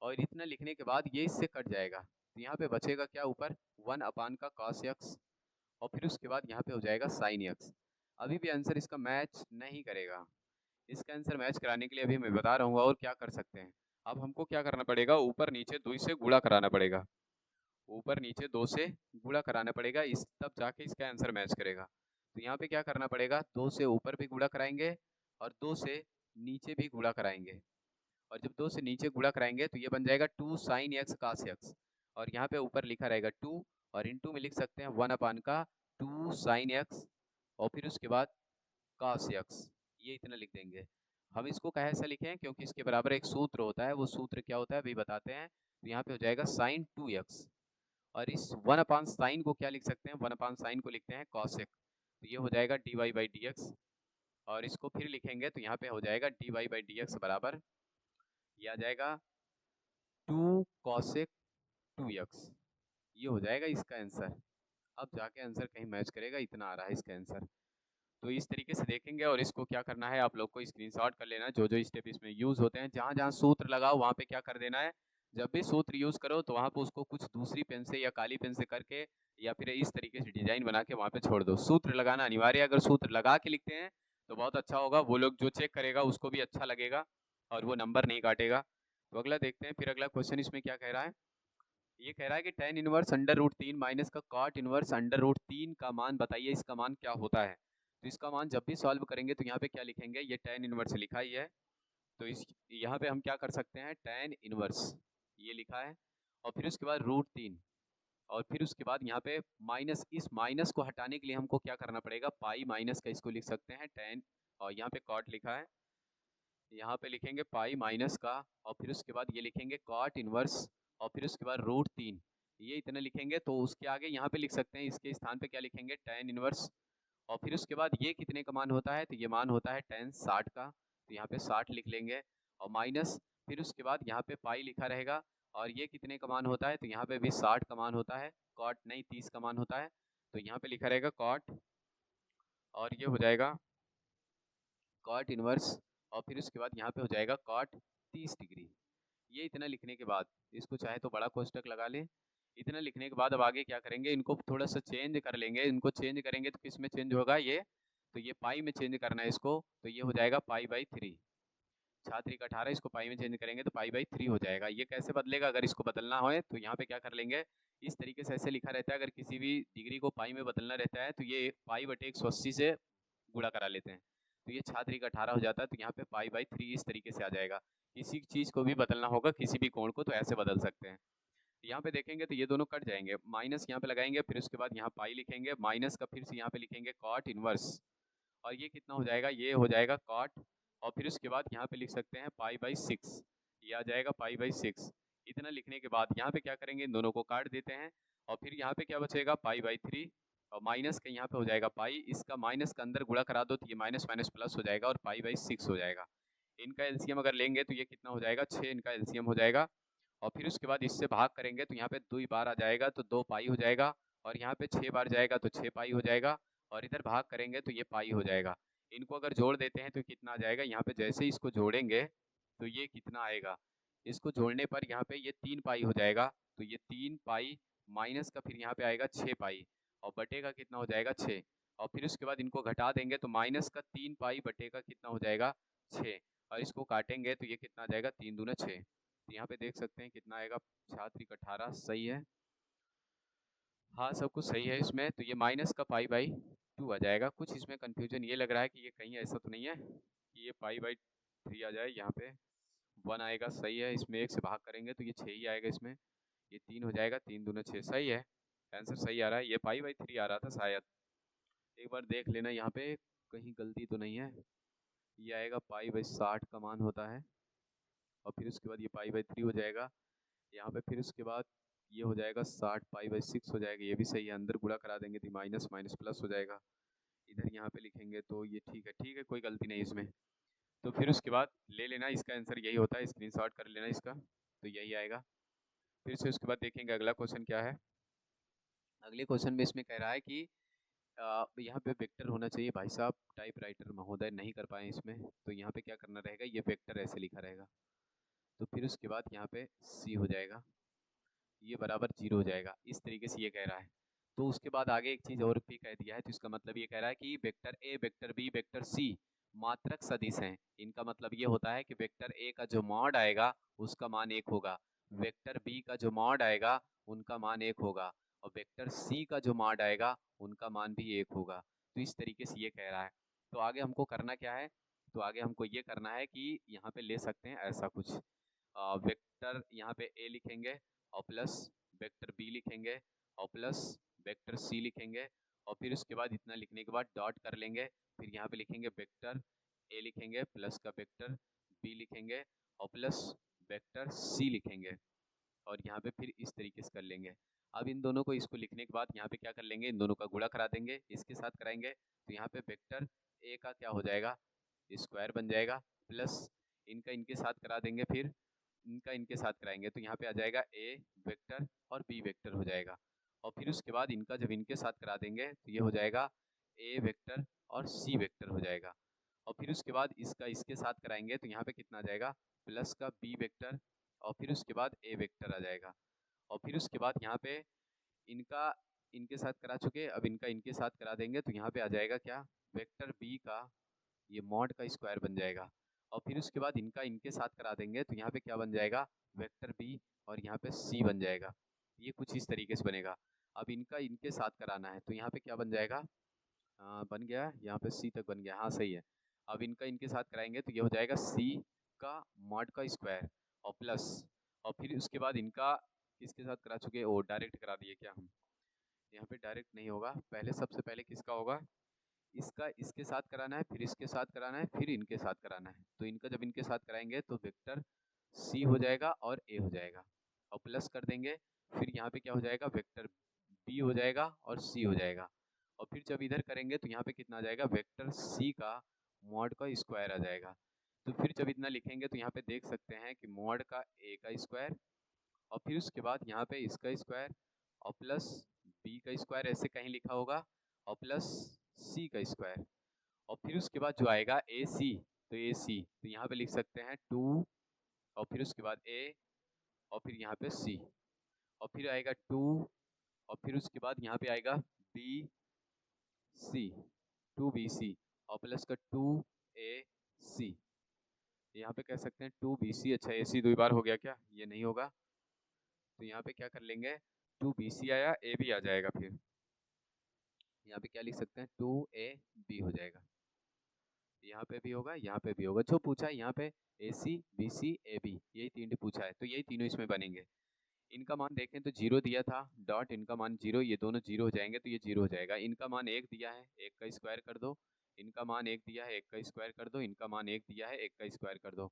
और इतना लिखने के बाद ये इससे कट जाएगा, तो यहाँ पे बचेगा क्या ऊपर, 1 का cos यक्स, और फिर उसके बाद यहाँ पे हो जाएगा sin यक्स। अभी भी आंसर इसका मैच नहीं करेगा। इसका आंसर मैच कराने के लिए अभी मैं बता रहा हूँ और क्या कर सकते हैं। अब हमको क्या करना पड़ेगा, ऊपर नीचे 2 से गुणा कराना पड़ेगा, ऊपर नीचे 2 से गुणा कराना पड़ेगा, इस तब जाके इसका आंसर मैच करेगा। तो यहाँ पे क्या करना पड़ेगा, 2 से ऊपर भी गुणा कराएंगे और 2 से नीचे भी गुणा कराएंगे, और जब 2 से नीचे गुणा कराएंगे तो ये बन जाएगा 2 साइन एक्स कास एक्स, और यहाँ पे ऊपर लिखा रहेगा 2, और इनटू में लिख सकते हैं 1 अपान का 2 साइन एक्स और फिर उसके बाद कास एक्स, ये इतना लिख देंगे। हम इसको कैसे लिखें, क्योंकि इसके बराबर एक सूत्र होता है, वो सूत्र क्या होता है अभी बताते हैं। तो यहाँ पे हो जाएगा साइन 2x, और इस 1 अपान साइन को क्या लिख सकते हैं, 1 अपान साइन को लिखते हैं कॉसेक, तो ये हो जाएगा d Y by D x. और इसको फिर लिखेंगे तो यहाँ पे हो जाएगा d Y by D x बराबर, ये आ जाएगा 2 कॉसेक 2x, ये हो जाएगा इसका आंसर। अब जाके आंसर कहीं मैच करेगा, इतना आ रहा है इसका आंसर। तो इस तरीके से देखेंगे, और इसको क्या करना है आप लोग को स्क्रीनशॉट कर लेना, जो जो स्टेप इसमें यूज होते हैं, जहाँ जहाँ सूत्र लगाओ वहाँ पे क्या कर देना है, जब भी सूत्र यूज करो तो वहाँ पे उसको कुछ दूसरी पेन से या काली पेन से करके या फिर इस तरीके से डिजाइन बना के वहाँ पे छोड़ दो। सूत्र लगाना अनिवार्य है, अगर सूत्र लगा के लिखते हैं तो बहुत अच्छा होगा, वो लोग जो चेक करेगा उसको भी अच्छा लगेगा और वो नंबर नहीं काटेगा। तो अगला देखते हैं, फिर अगला क्वेश्चन इसमें क्या कह रहा है। ये कह रहा है कि tan inverse under root 3 minus का cot इनवर्स अंडर रूट 3 का मान बताइए, इसका मान क्या होता है। तो इसका मान जब भी सॉल्व करेंगे तो यहाँ पे क्या लिखेंगे, ये tan इनवर्स लिखा ही है, तो इस यहाँ पे हम क्या कर सकते हैं, tan इनवर्स ये लिखा है, और फिर उसके बाद रूट 3, और फिर उसके बाद यहाँ पे माइनस, इस माइनस को हटाने के लिए हमको क्या करना पड़ेगा, पाई माइनस का इसको लिख सकते हैं tan, और यहाँ पे cot लिखा है, यहाँ पे लिखेंगे पाई माइनस का, और फिर उसके बाद ये लिखेंगे कॉट इनवर्स, और फिर उसके बाद रूट 3, ये इतना लिखेंगे। तो उसके आगे यहाँ पे लिख सकते हैं, इसके स्थान पे क्या लिखेंगे, tan इनवर्स, और फिर उसके बाद ये कितने का मान होता है, तो ये मान होता है tan 60 का, तो यहाँ पे 60 लिख लेंगे, और माइनस, फिर उसके बाद यहाँ पे पाई लिखा रहेगा, और ये कितने का मान होता है, तो यहाँ पे भी 60 का मान होता है, कॉट नहीं 30 का मान होता है, तो यहाँ पे लिखा रहेगा कॉट, और ये हो जाएगा कॉट इनवर्स, और फिर उसके बाद यहाँ पे हो जाएगा कॉट 30 डिग्री। ये इतना लिखने के बाद, इसको चाहे तो बड़ा कोष्टक लगा लें, इतना लिखने के बाद अब आगे क्या करेंगे, इनको थोड़ा सा चेंज कर लेंगे, इनको चेंज करेंगे तो किस में चेंज होगा ये, तो ये पाई में चेंज करना है इसको, तो ये हो जाएगा पाई बाई 3, छात्र 18, इसको पाई में चेंज करेंगे तो पाई बाई 3 हो जाएगा। ये कैसे बदलेगा, अगर इसको बदलना हो तो यहाँ पे क्या कर लेंगे, इस तरीके से ऐसे लिखा रहता है, अगर किसी भी डिग्री को पाई में बदलना रहता है तो ये पाई बटे 180 से गुणा करा लेते हैं, तो ये छात्र 18 हो जाता है, तो यहाँ पे पाई बाई 3 इस तरीके से आ जाएगा। किसी चीज़ को भी बदलना होगा, किसी भी कोण को, तो ऐसे बदल सकते हैं। यहाँ पे देखेंगे तो ये दोनों कट जाएंगे, माइनस यहाँ पे लगाएंगे, फिर उसके बाद यहाँ पाई लिखेंगे, माइनस का फिर से यहाँ पे लिखेंगे कॉट इनवर्स, और ये कितना हो जाएगा, ये हो जाएगा कॉट, और फिर उसके बाद यहाँ पे लिख सकते हैं पाई बाई 6, ये आ जाएगा पाई बाई 6। इतना लिखने के बाद यहाँ पे क्या करेंगे, इन दोनों को काट देते हैं, और फिर यहाँ पे क्या बचेगा, पाई बाई 3, और माइनस का यहाँ पे हो जाएगा पाई, इसका माइनस का अंदर गुणा करा दो तो ये माइनस माइनस प्लस हो जाएगा, और पाई बाई 6 हो जाएगा। इनका एलसीएम अगर लेंगे तो ये कितना हो जाएगा, 6 इनका एलसीएम हो जाएगा, और फिर उसके बाद इससे भाग करेंगे तो यहाँ पे 2 बार आ जाएगा तो 2 पाई हो जाएगा, और यहाँ पे 6 बार जाएगा तो 6 पाई हो जाएगा, और इधर भाग करेंगे तो ये पाई हो जाएगा। इनको अगर जोड़ देते हैं तो कितना आ जाएगा, यहाँ पे जैसे ही इसको जोड़ेंगे तो ये कितना आएगा, इसको जोड़ने पर यहाँ पे ये 3 पाई हो जाएगा, तो ये 3 पाई माइनस का फिर यहाँ पे आएगा 6 पाई, और बटे का कितना हो जाएगा 6, और फिर उसके बाद इनको घटा देंगे तो माइनस का 3 पाई बटे का कितना हो जाएगा 6, और इसको काटेंगे तो ये कितना आ जाएगा, 3 दूना 6, तो यहाँ पे देख सकते हैं कितना आएगा, छात्र 18 सही है। हाँ सब कुछ सही है इसमें, तो ये माइनस का पाई बाई 2 आ जाएगा। कुछ इसमें कंफ्यूजन ये लग रहा है कि ये कहीं ऐसा तो नहीं है कि ये पाई बाई 3 आ जाए, यहाँ पे 1 आएगा, सही है, इसमें 1 से भाग करेंगे तो ये 6 ही आएगा, इसमें ये 3 हो जाएगा, 3 दूना 6, सही है, आंसर सही आ रहा है। ये पाई बाई 3 आ रहा था शायद, एक बार देख लेना यहाँ पे कहीं गलती तो नहीं है। ये आएगा पाई बाई 60 का मान होता है, और फिर उसके बाद ये पाई बाई 3 हो जाएगा यहाँ पे, फिर उसके बाद ये हो जाएगा 60 पाई बाई 6 हो जाएगा, ये भी सही है, अंदर गुणा करा देंगे तो माइनस माइनस प्लस हो जाएगा, इधर यहाँ पे लिखेंगे तो ये ठीक है, कोई गलती नहीं इसमें। तो फिर उसके बाद ले लेना, इसका आंसर यही होता है, स्क्रीनशॉट कर लेना इसका, तो यही आएगा। फिर से उसके बाद देखेंगे अगला क्वेश्चन क्या है। अगले क्वेश्चन में इसमें कह रहा है कि यहाँ पे वेक्टर होना चाहिए, भाई साहब टाइपराइटर महोदय नहीं कर पाए इसमें, तो यहाँ पे क्या करना रहेगा, ये वेक्टर ऐसे लिखा रहेगा, तो फिर उसके बाद यहाँ पे सी हो जाएगा, ये बराबर 0 हो जाएगा, इस तरीके से ये कह रहा है। तो उसके बाद आगे एक चीज़ और भी कह दिया है, तो इसका मतलब ये कह रहा है कि vector A, vector B, vector C मात्रक सदिश हैं। इनका मतलब ये होता है कि वेक्टर ए का जो मॉड आएगा उसका मान 1 होगा, वेक्टर बी का जो मॉड आएगा उनका मान 1 होगा, और वेक्टर सी का जो मॉड आएगा उनका मान भी 1 होगा। तो इस तरीके से ये कह रहा है। तो आगे हमको करना क्या है, तो आगे हमको ये करना है कि यहाँ पे ले सकते हैं ऐसा कुछ वेक्टर, यहाँ पे ए लिखेंगे और प्लस वेक्टर बी लिखेंगे और प्लस वेक्टर सी लिखेंगे और फिर उसके बाद इतना लिखने के बाद डॉट कर लेंगे, फिर यहाँ पे लिखेंगे वेक्टर ए लिखेंगे प्लस का वेक्टर बी लिखेंगे और प्लस वेक्टर सी लिखेंगे और यहाँ पे फिर इस तरीके से कर लेंगे। अब इन दोनों को इसको लिखने के बाद यहाँ पे क्या कर लेंगे, इन दोनों का गुणा करा देंगे, इसके साथ कराएंगे तो यहाँ पे वेक्टर ए का क्या हो जाएगा, स्क्वायर बन जाएगा, प्लस इनका इनके साथ करा देंगे, फिर इनका इनके साथ कराएंगे तो यहाँ पे आ जाएगा ए वेक्टर और बी वेक्टर हो जाएगा और फिर उसके बाद इनका जब इनके साथ करा देंगे तो ये हो जाएगा ए वेक्टर और सी वेक्टर हो जाएगा और फिर उसके बाद इसका इसके साथ कराएंगे तो यहाँ पे कितना आ जाएगा, प्लस का बी वेक्टर और फिर उसके बाद ए वेक्टर आ जाएगा और फिर उसके बाद यहाँ पे इनका इनके साथ करा चुके, अब इनका इनके साथ करा देंगे तो यहाँ पे आ जाएगा क्या, वेक्टर बी का ये मॉड का स्क्वायर बन जाएगा और फिर उसके बाद इनका इनके साथ करा देंगे तो यहाँ पे क्या बन जाएगा, वेक्टर बी और यहाँ पे सी बन जाएगा। ये कुछ इस तरीके से बनेगा। अब इनका इनके साथ कराना है तो यहाँ पे क्या बन जाएगा, बन गया, यहाँ पे सी तक बन गया, हाँ सही है। अब इनका इनके साथ कराएंगे तो ये हो जाएगा सी का मॉड का स्क्वायर और प्लस और फिर उसके बाद इनका किसके साथ करा चुके, ओ डायरेक्ट करा दिए क्या हम, यहाँ पे डायरेक्ट नहीं होगा, पहले सबसे पहले किसका होगा, इसका इसके साथ कराना है, फिर इसके साथ कराना है, फिर इनके साथ कराना है। तो इनका जब इनके साथ कराएंगे तो वेक्टर सी हो जाएगा और ए हो जाएगा और प्लस कर देंगे, फिर यहाँ पे क्या हो जाएगा, वेक्टर बी हो जाएगा और सी हो जाएगा और फिर जब इधर करेंगे तो यहाँ पे कितना आ जाएगा, वेक्टर सी का मॉड का स्क्वायर आ जाएगा। तो फिर जब इतना लिखेंगे तो यहाँ पे देख सकते हैं कि मॉड का ए का स्क्वायर और फिर उसके बाद यहाँ पे इसका स्क्वायर और प्लस बी का स्क्वायर ऐसे कहीं लिखा होगा और प्लस सी का स्क्वायर और फिर उसके बाद जो आएगा ए सी, तो ए सी तो यहाँ पे लिख सकते हैं 2 और फिर उसके बाद ए और फिर यहाँ पे सी और फिर आएगा 2 और फिर उसके बाद यहाँ पे आएगा बी सी, 2BC और प्लस का 2AC, यहाँ पे कह सकते हैं 2BC, अच्छा AC दो बार हो गया क्या, ये नहीं होगा तो यहाँ पे क्या कर लेंगे, 2BC आया, ए भी आ जाएगा, फिर यहाँ पे क्या लिख सकते हैं 2AB हो जाएगा, यहाँ पे भी होगा, यहाँ पे भी होगा, जो पूछा है यहाँ पे AC BC AB यही तीन पूछा है तो यही तीनों इसमें बनेंगे। इनका मान देखें तो 0 दिया था, डॉट इनका मान 0, ये दोनों 0 हो जाएंगे तो ये 0 हो जाएगा। इनका मान 1 दिया है, 1 का स्क्वायर कर दो, इनका मान 1 दिया है, 1 का स्क्वायर कर दो, इनका मान 1 दिया है, 1 का स्क्वायर कर दो।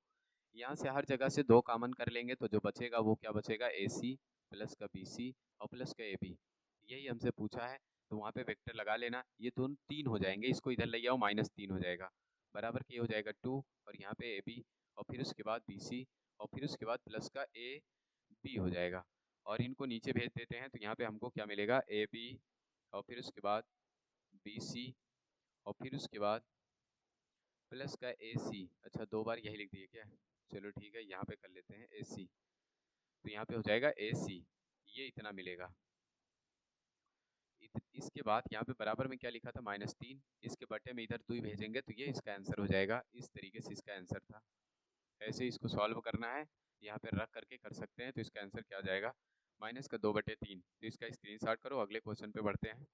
यहाँ से हर जगह से 2 कॉमन कर लेंगे तो जो बचेगा वो क्या बचेगा, AC प्लस का BC और प्लस का AB, यही हमसे पूछा है तो वहाँ पे वेक्टर लगा लेना, ये दोनों 3 हो जाएंगे, इसको इधर ले आओ, -3 हो जाएगा, बराबर के हो जाएगा 2 और यहाँ पे AB और फिर उसके बाद BC और फिर उसके बाद प्लस का AB हो जाएगा और इनको नीचे भेज देते हैं तो यहाँ पे हमको क्या मिलेगा, AB और फिर उसके बाद BC और फिर उसके बाद प्लस का AC, अच्छा 2 बार यही लिख दिए क्या, चलो ठीक है यहाँ पे कर लेते हैं AC, तो यहाँ पे हो जाएगा AC, ये इतना मिलेगा। इसके बाद यहाँ पे बराबर में क्या लिखा था, -3, इसके बटे में इधर 2 भेजेंगे तो ये इसका आंसर हो जाएगा, इस तरीके से इसका आंसर था। ऐसे इसको सॉल्व करना है, यहाँ पे रख करके कर सकते हैं तो इसका आंसर क्या आ जाएगा, -2/3। तो इसका स्क्रीनशॉट करो, अगले क्वेश्चन पे बढ़ते हैं।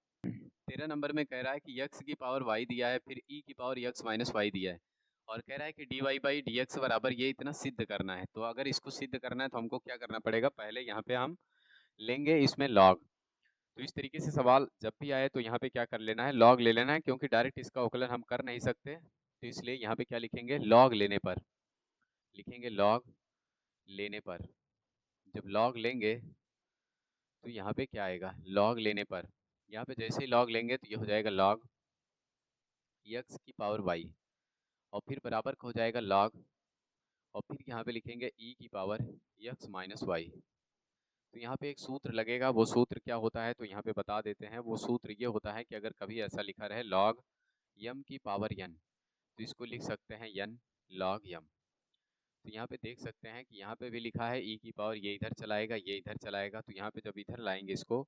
13 नंबर में कह रहा है कि x की पावर y दिया है, फिर e की पावर x माइनस y दिया है और कह रहा है कि dy/dx बराबर ये इतना सिद्ध करना है। तो अगर इसको सिद्ध करना है तो हमको क्या करना पड़ेगा, पहले यहाँ पे हम लेंगे इसमें लॉग। तो इस तरीके से सवाल जब भी आए तो यहाँ पे क्या कर लेना है, लॉग ले लेना है, क्योंकि डायरेक्ट इसका अवकलन हम कर नहीं सकते तो इसलिए यहाँ पे क्या लिखेंगे, लॉग लेने पर लिखेंगे, लॉग लेने पर। जब लॉग लेंगे तो यहाँ पे क्या आएगा, लॉग लेने पर यहाँ पे जैसे ही लॉग लेंगे तो ये हो जाएगा लॉग x की पावर y और फिर बराबर हो जाएगा लॉग और फिर यहाँ पे लिखेंगे e की पावर x माइनस y। तो यहाँ पे एक सूत्र लगेगा, वो सूत्र क्या होता है तो यहाँ पे बता देते हैं। वो सूत्र ये होता है कि अगर कभी ऐसा लिखा रहे लॉग m की पावर n तो इसको लिख सकते हैं n log m। तो यहाँ पे देख सकते हैं कि यहाँ पे भी लिखा है e की पावर, ये इधर चलाएगा, ये इधर चलाएगा, तो यहाँ पे जब इधर लाएंगे इसको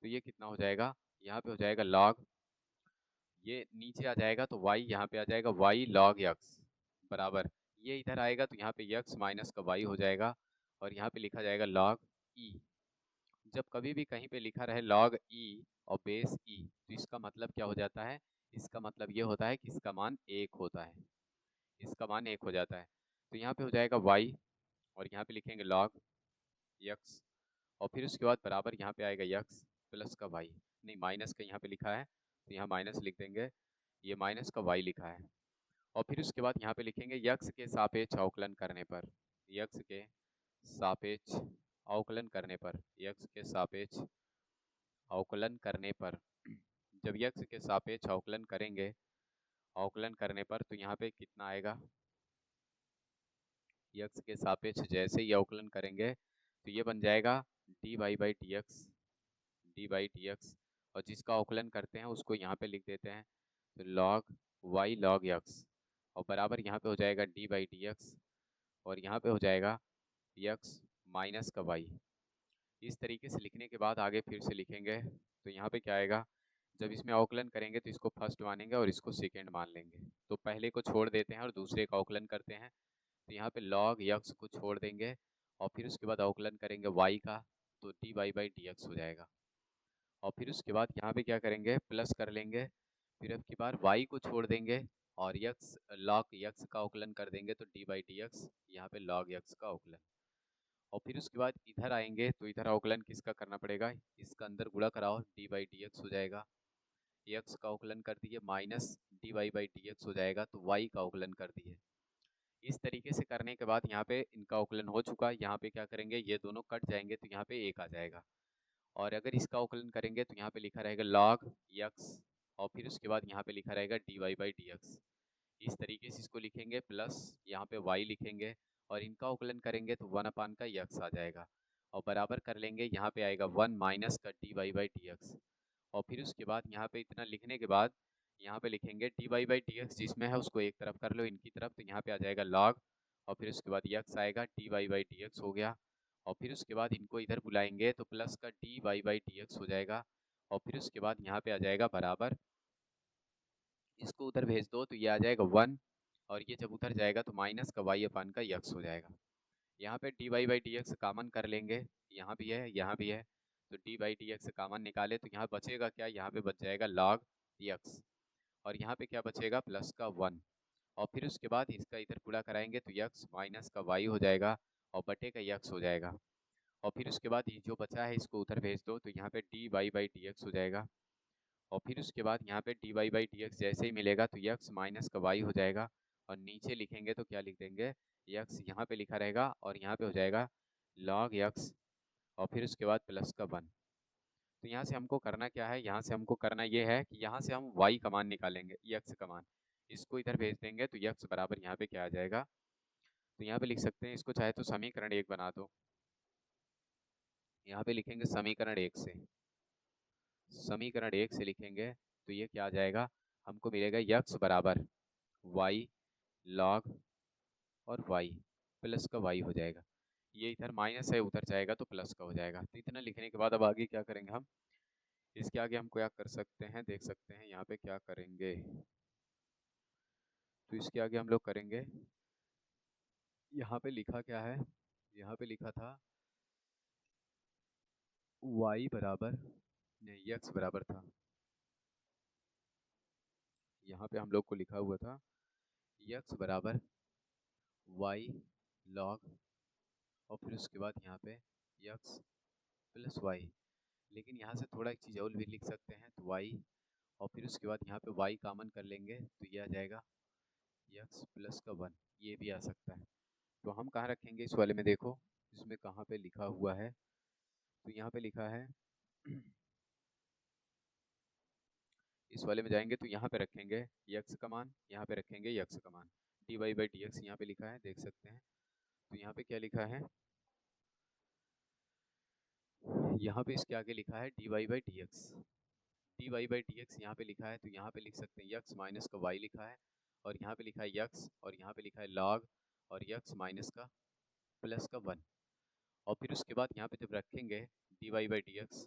तो ये कितना हो जाएगा, यहाँ पे हो जाएगा log, ये नीचे आ जाएगा तो y यहाँ पे आ जाएगा y log x बराबर, ये इधर आएगा तो यहाँ पे x माइनस का y हो जाएगा और यहाँ पे लिखा जाएगा log e। जब कभी भी कहीं पे लिखा रहे log e और बेस e तो इसका मतलब क्या हो जाता है, इसका मतलब ये होता है कि इसका मान 1 होता है। इसका मान 1 हो जाता है। तो यहाँ पे हो जाएगा y और यहाँ पे लिखेंगे log x और फिर उसके बाद बराबर यहाँ पे आएगा x प्लस का y, नहीं माइनस का यहाँ पे लिखा है तो यहाँ माइनस लिख देंगे, ये माइनस का y लिखा है। और फिर उसके बाद यहाँ पे लिखेंगे x के सापेक्ष अवकलन करने पर, x के सापेक्ष अवकलन करने पर, x के सापेक्ष अवकलन करने पर, जब x के सापेक्ष अवकलन करेंगे, अवकलन करने पर तो यहाँ पे कितना आएगा, x के सापेक्ष जैसे ही अवकलन करेंगे तो ये बन जाएगा dy by dx, D by dx, और जिसका अवकलन करते हैं उसको यहाँ पे लिख देते हैं तो log y log x और बराबर यहाँ पे हो जाएगा डी बाई dx और यहाँ पे हो जाएगा x माइनस का y। इस तरीके से लिखने के बाद आगे फिर से लिखेंगे तो यहाँ पे क्या आएगा, जब इसमें अवकलन करेंगे तो इसको फर्स्ट मानेंगे और इसको सेकेंड मान लेंगे, तो पहले को छोड़ देते हैं और दूसरे का अवकलन करते हैं। तो यहाँ पे log x को छोड़ देंगे और फिर उसके बाद अवकलन करेंगे y का, तो dy बाई dx हो जाएगा। और फिर उसके बाद यहाँ पे क्या करेंगे, प्लस कर लेंगे, फिर अब की बार y को छोड़ देंगे और x log x का अवकलन कर देंगे तो dy बाई dx, यहाँ पे log x का अवकलन। और फिर उसके बाद इधर आएंगे तो इधर अवकलन किसका करना पड़ेगा, इसका अंदर गुणा कराओ, dy बाई dx हो जाएगा, x का अवकलन कर दिए माइनस dy बाई dx हो जाएगा तो y का अवकलन कर दिए। इस तरीके से करने के बाद यहाँ पे इनका अवकलन हो चुका है, यहाँ पे क्या करेंगे, ये दोनों कट जाएंगे तो यहाँ पे 1 आ जाएगा। और अगर इसका अवकलन करेंगे तो यहाँ पे लिखा रहेगा log x और फिर उसके बाद यहाँ पे लिखा रहेगा dy बाई dx। इस तरीके से इसको लिखेंगे, प्लस यहाँ पे y लिखेंगे और इनका अवकलन करेंगे तो 1 अपान का x आ जाएगा और बराबर कर लेंगे, यहाँ पे आएगा 1 माइनस का dy बाई dx। और फिर उसके बाद यहाँ पे इतना लिखने के बाद यहाँ पे लिखेंगे dy बाई dx, जिसमें है उसको एक तरफ कर लो इनकी तरफ, तो यहाँ पे आ जाएगा log और फिर उसके बाद x आएगा, dy बाई dx हो गया। और फिर उसके बाद इनको इधर बुलाएंगे तो प्लस का dy बाई dx हो जाएगा और फिर उसके बाद यहाँ पे आ जाएगा बराबर, इसको उधर भेज दो तो ये आ जाएगा 1 और ये जब उधर जाएगा तो माइनस का y अपान का x हो जाएगा। यहाँ पे dy बाई dx कॉमन कर लेंगे, यहाँ भी है यहाँ भी है, तो dy बाई dx कॉमन निकाले तो यहाँ बचेगा क्या, यहाँ पे बच जाएगा log x और यहाँ पे क्या बचेगा, प्लस का 1 और फिर उसके बाद इसका इधर पूरा कराएंगे तो x माइनस का y हो जाएगा और बटे का x हो जाएगा। और फिर उसके बाद ये जो बचा है इसको उधर भेज दो तो यहाँ पे dy बाई dx हो जाएगा और फिर उसके बाद यहाँ पे dy बाई dx जैसे ही मिलेगा तो x माइनस का y हो जाएगा और नीचे लिखेंगे तो क्या लिख देंगे, x यहाँ पे लिखा रहेगा और यहाँ पे हो जाएगा log x और फिर उसके बाद प्लस का 1। तो यहाँ से हमको करना क्या है, यहाँ से हमको करना ये है कि यहाँ से हम y का मान निकालेंगे, x का मान, इसको इधर भेज देंगे तो x बराबर यहाँ पे क्या आ जाएगा, तो यहाँ पे लिख सकते हैं इसको, चाहे तो समीकरण 1 बना दो, यहाँ पे लिखेंगे समीकरण 1 से, समीकरण 1 से लिखेंगे तो ये क्या आ जाएगा, हमको मिलेगा x बराबर y log और y प्लस का y हो जाएगा, ये इधर माइनस है उधर जाएगा तो प्लस का हो जाएगा। तो इतना लिखने के बाद अब आगे क्या करेंगे हम, इसके आगे हम क्या कर सकते हैं, देख सकते हैं यहाँ पे क्या करेंगे, तो इसके आगे हम लोग करेंगे, यहाँ पे लिखा क्या है, यहाँ पे लिखा था y बराबर, नहीं x बराबर था, यहाँ पे हम लोग को लिखा हुआ था x बराबर y log और फिर उसके बाद यहाँ पे x प्लस y, लेकिन यहाँ से थोड़ा एक चीज़ और भी लिख सकते हैं तो y और फिर उसके बाद यहाँ पे y कॉमन कर लेंगे तो ये आ जाएगा x प्लस का 1, ये भी आ सकता है। तो हम कहाँ रखेंगे इस वाले में, देखो इसमें कहाँ पे लिखा हुआ है, तो यहाँ पे लिखा है इस वाले में जाएंगे तो यहाँ पे रखेंगे x का मान, यहाँ पे रखेंगे x का मान, dy बाई dx यहाँ पे लिखा है देख सकते हैं। तो यहाँ पे क्या लिखा है, यहाँ पे इसके आगे लिखा है dy by dx, dy by dx यहाँ पे लिखा है तो यहाँ पे लिख सकते हैं x माइनस का y लिखा है और यहाँ पे लिखा है x और यहाँ पे लिखा है log और x माइनस का प्लस का 1 और फिर उसके बाद यहाँ पे जब रखेंगे dy बाई dx,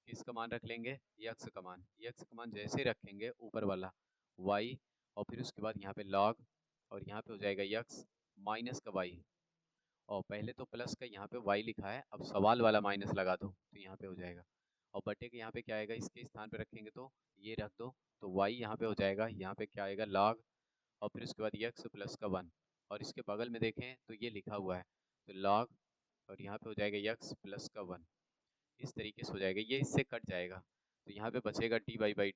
किसका मान रख लेंगे, x का मान, x का मान जैसे रखेंगे ऊपर वाला y और फिर उसके बाद यहाँ पे log और यहाँ पे हो जाएगा x माइनस का y और पहले तो प्लस का यहाँ पे y लिखा है, अब सवाल वाला माइनस लगा दो तो यहाँ पे हो जाएगा और बटे के यहाँ पे क्या आएगा, इसके स्थान पे रखेंगे तो ये रख दो तो y यहाँ पे हो जाएगा, यहाँ पे क्या आएगा log और फिर उसके बाद यक्स प्लस का 1, और इसके बगल में देखें तो ये लिखा हुआ है, तो लॉग, और यहाँ पे हो जाएगा यक्स प्लस का 1। इस तरीके से हो जाएगा, ये इससे कट जाएगा, तो यहाँ पे बचेगा d Y by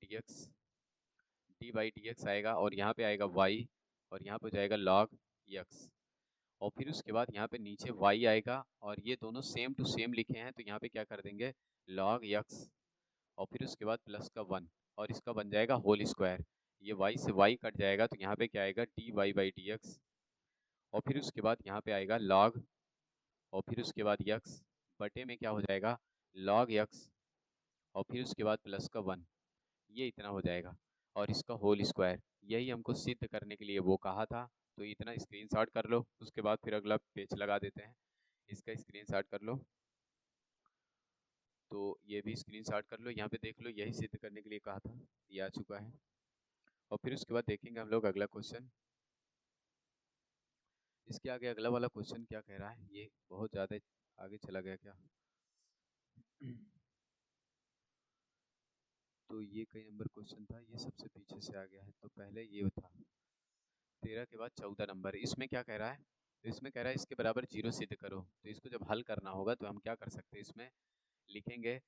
D x आएगा, और यहाँ पे आएगा y, और यहाँ पे हो जाएगा log x, और फिर उसके बाद यहाँ पे नीचे y आएगा, और ये दोनों सेम टू सेम लिखे हैं, तो यहाँ पे क्या कर देंगे log x, और फिर उसके बाद प्लस का 1, और इसका बन जाएगा होल स्क्वायर। ये y से y कट जाएगा, तो यहाँ पे क्या आएगा d Y by D x, और फिर उसके बाद यहाँ पे आएगा log, और फिर उसके बाद x बटे में क्या हो जाएगा log x, और फिर उसके बाद प्लस का 1, ये इतना हो जाएगा, और इसका होल स्क्वायर। यही हमको सिद्ध करने के लिए वो कहा था, तो इतना स्क्रीनशॉट कर लो, उसके बाद फिर अगला पेज लगा देते हैं। इसका स्क्रीनशॉट कर लो, तो ये भी स्क्रीनशॉट कर लो, यहाँ पे देख लो, यही सिद्ध करने के लिए कहा था, ये आ चुका है। और फिर उसके बाद देखेंगे हम लोग अगला क्वेश्चन। इसके आगे अगला वाला क्वेश्चन क्या कह रहा है, ये बहुत ज़्यादा आगे चला गया क्या? तो ये कई नंबर क्वेश्चन था, ये सबसे पीछे से आ गया है, तो पहले ये था 13 के बाद 14 नंबर। इसमें क्या कह रहा है, तो इसमें कह रहा है इसके बराबर 0 सिद्ध करो। तो इसको जब हल करना होगा तो हम क्या कर सकते हैं, इसमें लिखेंगे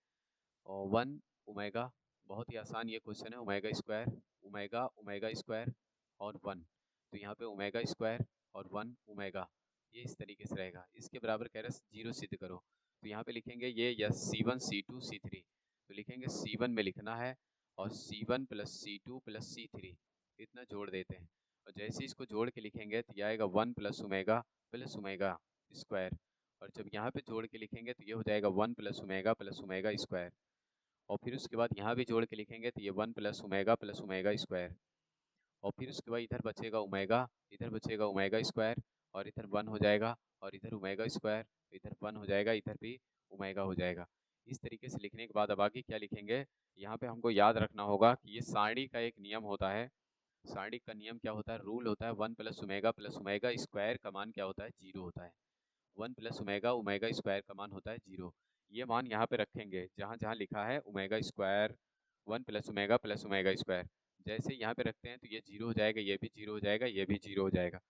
1 ओमेगा, बहुत ही आसान ये क्वेश्चन है, ओमेगा स्क्वायर, ओमेगा स्क्वायर और 1, तो यहाँ पे ओमेगा स्क्वायर और 1 ओमेगा, ये इस तरीके से रहेगा। इसके बराबर कह रहा है 0 सिद्ध करो, तो यहाँ पे लिखेंगे ये यस C1 C2 C3, तो लिखेंगे C1 में लिखना है, और C1 plus C2 plus C3 इतना जोड़ देते हैं, और जैसे इसको जोड़ के लिखेंगे तो ये आएगा 1 प्लस ओमेगा स्क्वायर, और जब यहाँ पे जोड़ के लिखेंगे तो ये हो जाएगा 1 प्लस ओमेगा स्क्वायर, और फिर उसके बाद यहाँ भी जोड़ के लिखेंगे तो ये 1 प्लस ओमेगा स्क्वायर, और फिर उसके बाद इधर बचेगा ओमेगा, इधर बचेगा ओमेगा स्क्वायर, और इधर 1 हो जाएगा, और इधर ओमेगा स्क्वायर, इधर 1 हो जाएगा, इधर भी ओमेगा हो जाएगा। इस तरीके से लिखने के बाद अब आगे क्या लिखेंगे, यहाँ पे हमको याद रखना होगा कि ये सारणी का एक नियम होता है। सारणी का नियम क्या होता है, रूल होता है 1 प्लस ओमेगा स्क्वायर का मान क्या होता है 0 होता है। 1 प्लस ओमेगा स्क्वायर का मान होता है 0। ये मान यहाँ पे रखेंगे जहाँ जहाँ लिखा है omega square, 1 plus omega square, जैसे यहाँ पे रखते हैं तो ये 0 हो जाएगा, ये भी 0 हो जाएगा, ये भी 0 हो जाएगा।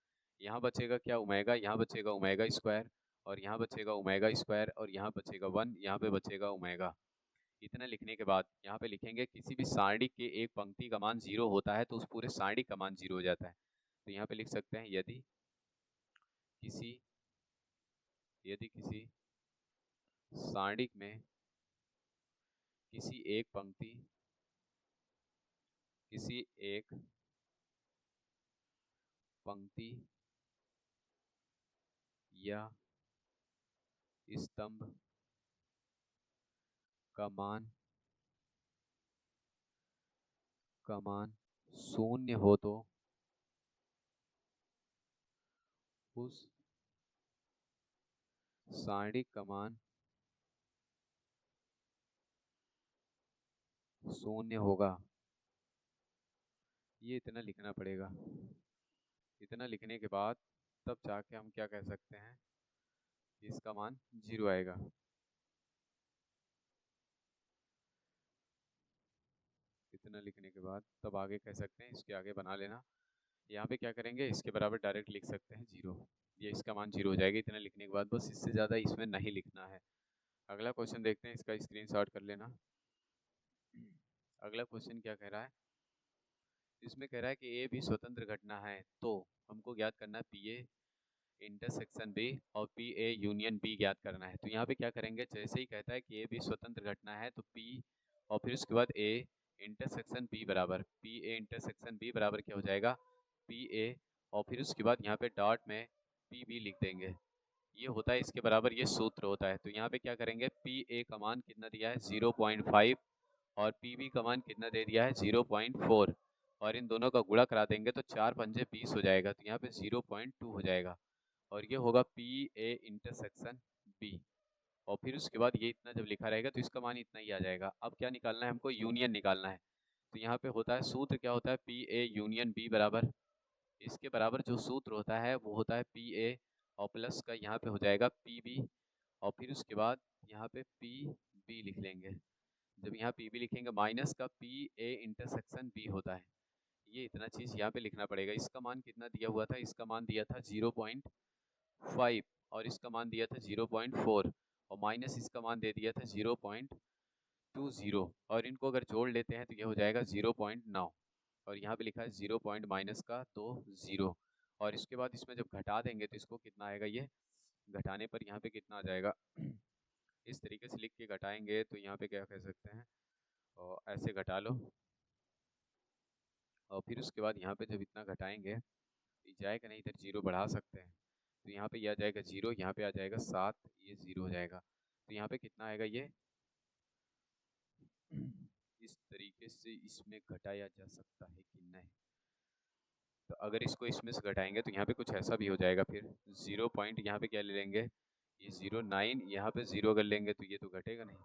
यहाँ बचेगा क्या ओमेगा, यहाँ बचेगा ओमेगा स्क्वायर, और यहाँ बचेगा ओमेगा स्क्वायर, और यहाँ बचेगा 1, यहाँ पे बचेगा ओमेगा। इतना लिखने के बाद यहाँ पे लिखेंगे किसी भी सारणी के एक पंक्ति का मान 0 होता है तो उस पूरे सारणी का मान 0 हो जाता है। तो यहाँ पे लिख सकते हैं किसी यदि किसी सारणी में किसी एक पंक्ति या स्तंभ का मान शून्य हो तो उस सारणी का मान शून्य होगा। ये इतना लिखना पड़ेगा। इतना लिखने के बाद तब जाके हम क्या कह सकते हैं, इसका मान 0 आएगा। इतना लिखने के बाद तब आगे कह सकते हैं, इसके आगे बना लेना, यहाँ पे क्या करेंगे इसके बराबर डायरेक्ट लिख सकते हैं 0, ये इसका मान 0 हो जाएगा। इतना लिखने के बाद बस, इससे ज़्यादा इसमें नहीं लिखना है। अगला क्वेश्चन देखते हैं, इसका स्क्रीनशॉट कर लेना। अगला क्वेश्चन क्या कह रहा है, इसमें कह रहा है कि ए भी स्वतंत्र घटना है, तो हमको ज्ञात करना है पी ए इंटरसेक्शन बी और पी ए यूनियन बी ज्ञात करना है। तो यहाँ पे क्या करेंगे, जैसे ही कहता है कि ए भी स्वतंत्र घटना है तो पी, और फिर उसके बाद ए इंटरसेक्शन बी बराबर क्या हो जाएगा पी ए, और फिर उसके बाद यहाँ पे डॉट में पी बी लिख देंगे, ये होता है इसके बराबर, ये सूत्र होता है। तो यहाँ पे क्या करेंगे, पी ए का मान कितना दिया है 0.5, और पी बी का मान कितना दे दिया है 0.4, और इन दोनों का गुणा करा देंगे तो 4 पंजे 20 हो जाएगा, तो यहाँ पे 0.2 हो जाएगा, और ये होगा पी ए इंटरसेक्शन बी। और फिर उसके बाद ये इतना जब लिखा रहेगा तो इसका मान इतना ही आ जाएगा। अब क्या निकालना है हमको, यूनियन निकालना है। तो यहाँ पे होता है सूत्र क्या होता है, पी ए यूनियन बी बराबर, इसके बराबर जो सूत्र होता है वो होता है पी ए और प्लस का यहाँ पे हो जाएगा पी बी, और फिर उसके बाद यहाँ पे पी बी लिख लेंगे। जब यहाँ पी बी लिखेंगे माइनस का पी ए इंटरसेक्शन बी होता है, ये इतना चीज़ यहाँ पे लिखना पड़ेगा। इसका मान कितना दिया हुआ था, इसका मान दिया था 0.5 और इसका मान दिया था 0.4 और माइनस इसका मान दे दिया था 0.20 और इनको अगर जोड़ लेते हैं तो ये हो जाएगा 0.9 और यहाँ पे लिखा है 0 पॉइंट माइनस का तो 0 और इसके बाद इसमें जब घटा देंगे तो इसको कितना आएगा, ये घटाने पर यहाँ पे कितना आ जाएगा इस तरीके से लिख के घटाएंगे तो यहाँ पे क्या कह सकते हैं, और ऐसे घटा लो और फिर उसके बाद यहाँ पे जब इतना घटाएंगे तो जाएगा नहीं, इधर 0 बढ़ा सकते हैं तो यहाँ पे ये आ जाएगा 0, यहाँ पे आ जाएगा 7, ये 0 हो जाएगा तो यहाँ पे कितना आएगा, ये इस तरीके से इसमें घटाया जा सकता है कि नहीं। तो अगर इसको इसमें से घटाएंगे तो यहाँ पे कुछ ऐसा भी हो जाएगा, फिर 0 पॉइंट यहाँ पे क्या ले लेंगे, ये 0.9 यहाँ पे 0 अगर लेंगे तो ये तो घटेगा नहीं,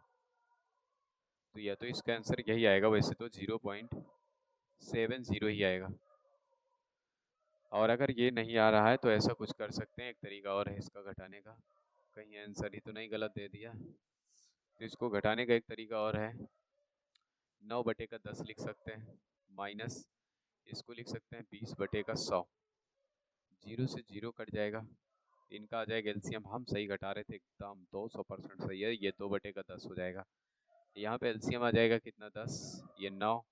तो या तो इसका आंसर यही आएगा, वैसे तो 0.70 ही आएगा। और अगर ये नहीं आ रहा है तो ऐसा कुछ कर सकते हैं, एक तरीका और है इसका घटाने का, कहीं आंसर ही तो नहीं गलत दे दिया। तो इसको घटाने का एक तरीका और है, 9/10 लिख सकते हैं माइनस इसको लिख सकते हैं 20/100, 0 से 0 कट जाएगा, इनका आ जाएगा एलसीएम, हम सही घटा रहे थे एकदम 200% सही है, ये 2/10 हो जाएगा। यहाँ पे एलसीएम आ जाएगा कितना 10, ये 9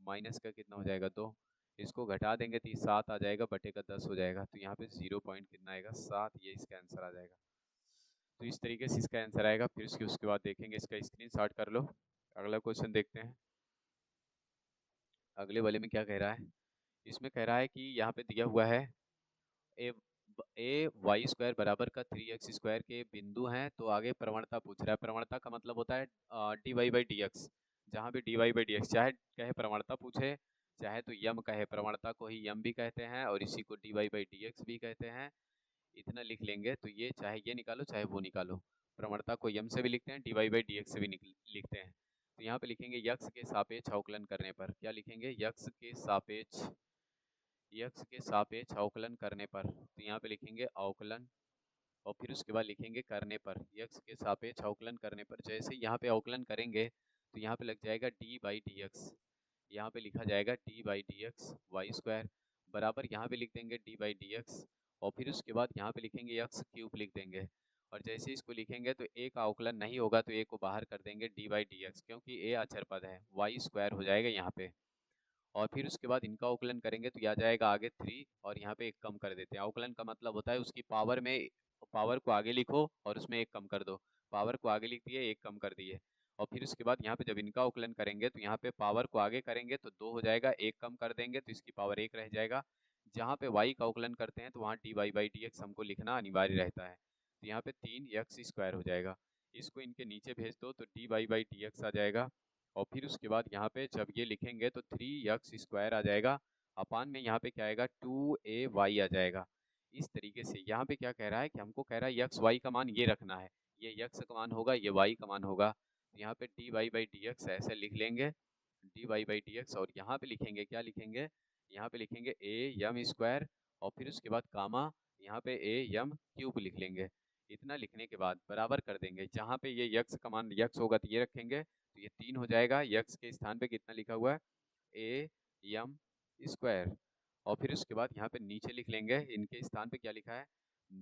माइनस का कितना हो जाएगा 2, इसको घटा देंगे तो 7 आ जाएगा बटे का 10 हो जाएगा, तो यहाँ पे 0 पॉइंट कितना आएगा 7, ये इसका आंसर आ जाएगा। तो इस तरीके से इसका आंसर आएगा। फिर उसके बाद देखेंगे, इसका स्क्रीनशॉट कर लो। अगला क्वेश्चन देखते हैं, अगले वाले में क्या कह रहा है। इसमें कह रहा है कि यहाँ पे दिया हुआ है ए ए वाई स्क्वायर बराबर का 3x स्क्वायर के बिंदु हैं, तो आगे प्रवणता पूछ रहा है। प्रवणता का मतलब होता है d Y by D x, जहाँ भी d Y by D x चाहे कहे प्रवणता पूछे, चाहे तो यम कहे, प्रवणता को ही यम भी कहते हैं और इसी को d Y by D x भी कहते हैं। इतना लिख लेंगे तो ये चाहे ये निकालो चाहे वो निकालो, प्रवणता को यम से भी लिखते हैं, d Y by D x से भी लिखते हैं। तो यहाँ पे लिखेंगे यक्स के सापेक्ष अवकलन करने पर, क्या लिखेंगे, यक्स के सापेक्ष अवकलन करने पर, तो यहाँ पे लिखेंगे अवकलन और फिर उसके बाद लिखेंगे करने पर, यक्स के सापेक्ष अवकलन करने पर। जैसे यहाँ पे अवकलन करेंगे तो यहाँ पे लग जाएगा डी बाई डी एक्स, यहाँ पे लिखा जाएगा d by D x y square बराबर, यहाँ पे लिख देंगे डी बाई डी एक्स और फिर उसके बाद यहाँ पे लिखेंगे एक्स क्यूब लिख देंगे। और जैसे इसको लिखेंगे तो ए का अवकलन नहीं होगा तो ए को बाहर कर देंगे डी बाई डी एक्स, क्योंकि ए अचर पद है, वाई स्क्वायर हो जाएगा यहाँ पे। और फिर उसके बाद इनका अवकलन करेंगे तो यह आ जाएगा आगे 3 और यहाँ पे एक कम कर देते हैं। अवकलन का मतलब होता है उसकी पावर में, पावर को आगे लिखो और उसमें एक कम कर दो, पावर को आगे लिख दिए एक कम कर दिए। और फिर उसके बाद यहाँ पे जब इनका अवकलन करेंगे तो यहाँ पे पावर को आगे करेंगे तो 2 हो जाएगा, एक कम कर देंगे तो इसकी पावर 1 रह जाएगा। जहाँ पे y का अवकलन करते हैं तो वहाँ d Y by D x हमको लिखना अनिवार्य रहता है, तो यहाँ पे 3x² हो जाएगा। इसको इनके नीचे भेज दो तो D Y by D X आ जाएगा और फिर उसके बाद यहाँ पे जब ये लिखेंगे तो 3x² आ जाएगा, अपान में यहाँ पे क्या आएगा 2ay आ जाएगा। इस तरीके से यहाँ पे क्या कह रहा है कि हमको कह रहा है यक्स वाई का मान ये रखना है, ये यक्स का मान होगा ये वाई का मान होगा, तो यहाँ पे d Y by D x ऐसे लिख लेंगे, d Y by D x और यहाँ पे लिखेंगे क्या लिखेंगे, यहाँ पे लिखेंगे ए यम स्क्वायर और फिर उसके बाद कामा यहाँ पे ए यम क्यूब लिख लेंगे। इतना लिखने के बाद बराबर कर देंगे, जहाँ पे ये यक्स का मान यक्स होगा तो ये रखेंगे तो ये 3 हो जाएगा, यक्स के स्थान पे कितना लिखा हुआ है ए यम स्क्वायर और फिर उसके बाद यहाँ पे नीचे लिख लेंगे इनके स्थान पे क्या लिखा है